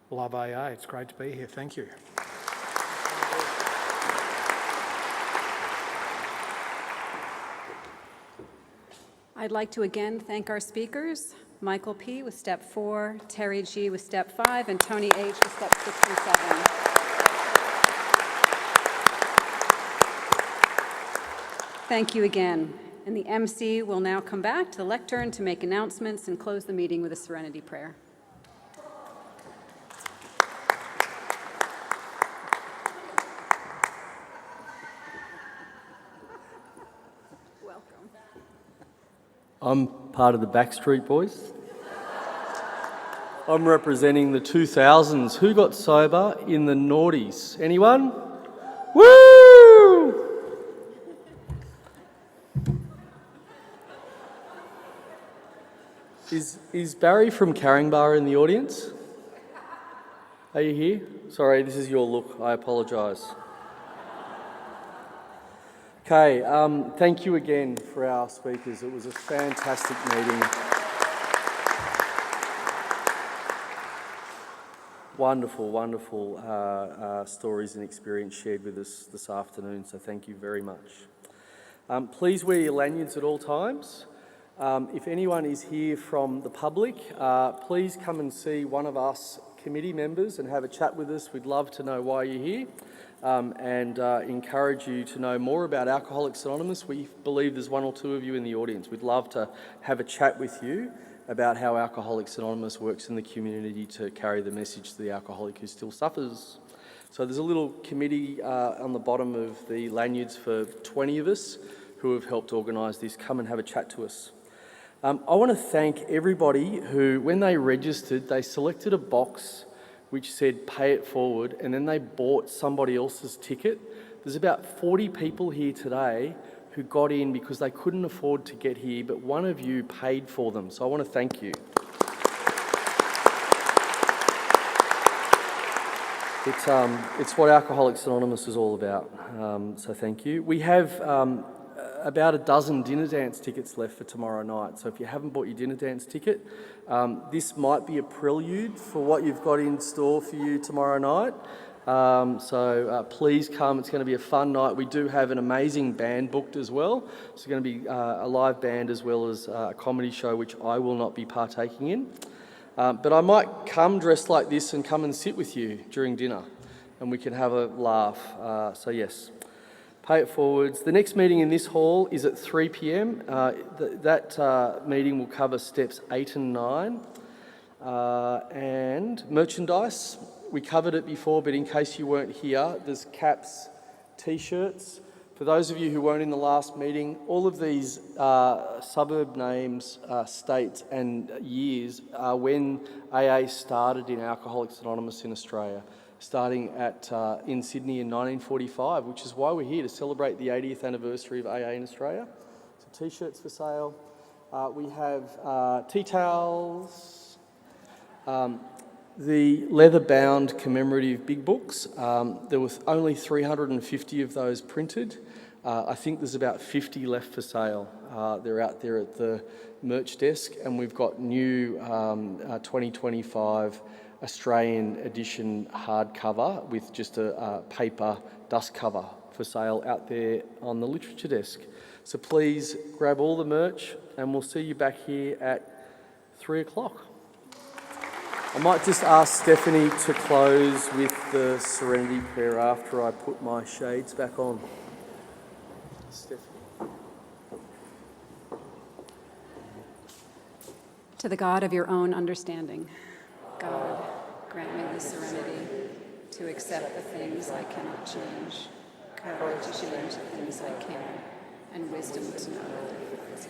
[SPEAKER 7] love AA. It's great to be here. Thank you.
[SPEAKER 2] I'd like to again thank our speakers, Michael P. with Step 4, Terry G. with Step 5, and Tony H. with Step 6 and 7. Thank you again. And the MC will now come back to the lectern to make announcements and close the meeting with a serenity prayer. Welcome.
[SPEAKER 1] I'm part of the Backstreet Boys. I'm representing the 2000s. Who got sober in the noughties? Anyone? Woo! Is Barry from Caringbah in the audience? Are you here? Sorry, this is your look. I apologise. Okay, thank you again for our speakers. It was a fantastic meeting. Wonderful, wonderful stories and experience shared with us this afternoon, so thank you very much. Please wear your lanyards at all times. If anyone is here from the public, please come and see one of us committee members and have a chat with us. We'd love to know why you're here and encourage you to know more about Alcoholics Anonymous. We believe there's one or two of you in the audience. We'd love to have a chat with you about how Alcoholics Anonymous works in the community to carry the message to the alcoholic who still suffers. So there's a little committee on the bottom of the lanyards for 20 of us who have helped organise this. Come and have a chat to us. I want to thank everybody who, when they registered, they selected a box which said pay it forward, and then they bought somebody else's ticket. There's about 40 people here today who got in because they couldn't afford to get here, but one of you paid for them. So I want to thank you. It's what Alcoholics Anonymous is all about, so thank you. We have about a dozen dinner dance tickets left for tomorrow night, so if you haven't bought your dinner dance ticket, this might be a prelude for what you've got in store for you tomorrow night. So please come, it's going to be a fun night. We do have an amazing band booked as well. It's going to be a live band as well as a comedy show, which I will not be partaking in. But I might come dressed like this and come and sit with you during dinner and we can have a laugh. So yes, pay it forwards. The next meeting in this hall is at 3 p.m. That meeting will cover steps 8 and 9. And merchandise, we covered it before, but in case you weren't here, there's caps, t-shirts. For those of you who weren't in the last meeting, all of these suburb names, states and years are when AA started in Alcoholics Anonymous in Australia, starting in Sydney in 1945, which is why we're here, to celebrate the 80th anniversary of AA in Australia. So t-shirts for sale. We have tea towels, the leather-bound commemorative big books. There were only 350 of those printed. I think there's about 50 left for sale. They're out there at the merch desk, and we've got new 2025 Australian edition hardcover with just a paper dust cover for sale out there on the literature desk. So please grab all the merch, and we'll see you back here at 3 o'clock. I might just ask Stephanie to close with the Serenity Prayer after I put my shades back on. Stephanie.
[SPEAKER 2] To the God of your own understanding, God, grant me the serenity to accept the things I cannot change, courage to change the things I can, and wisdom to know the difference.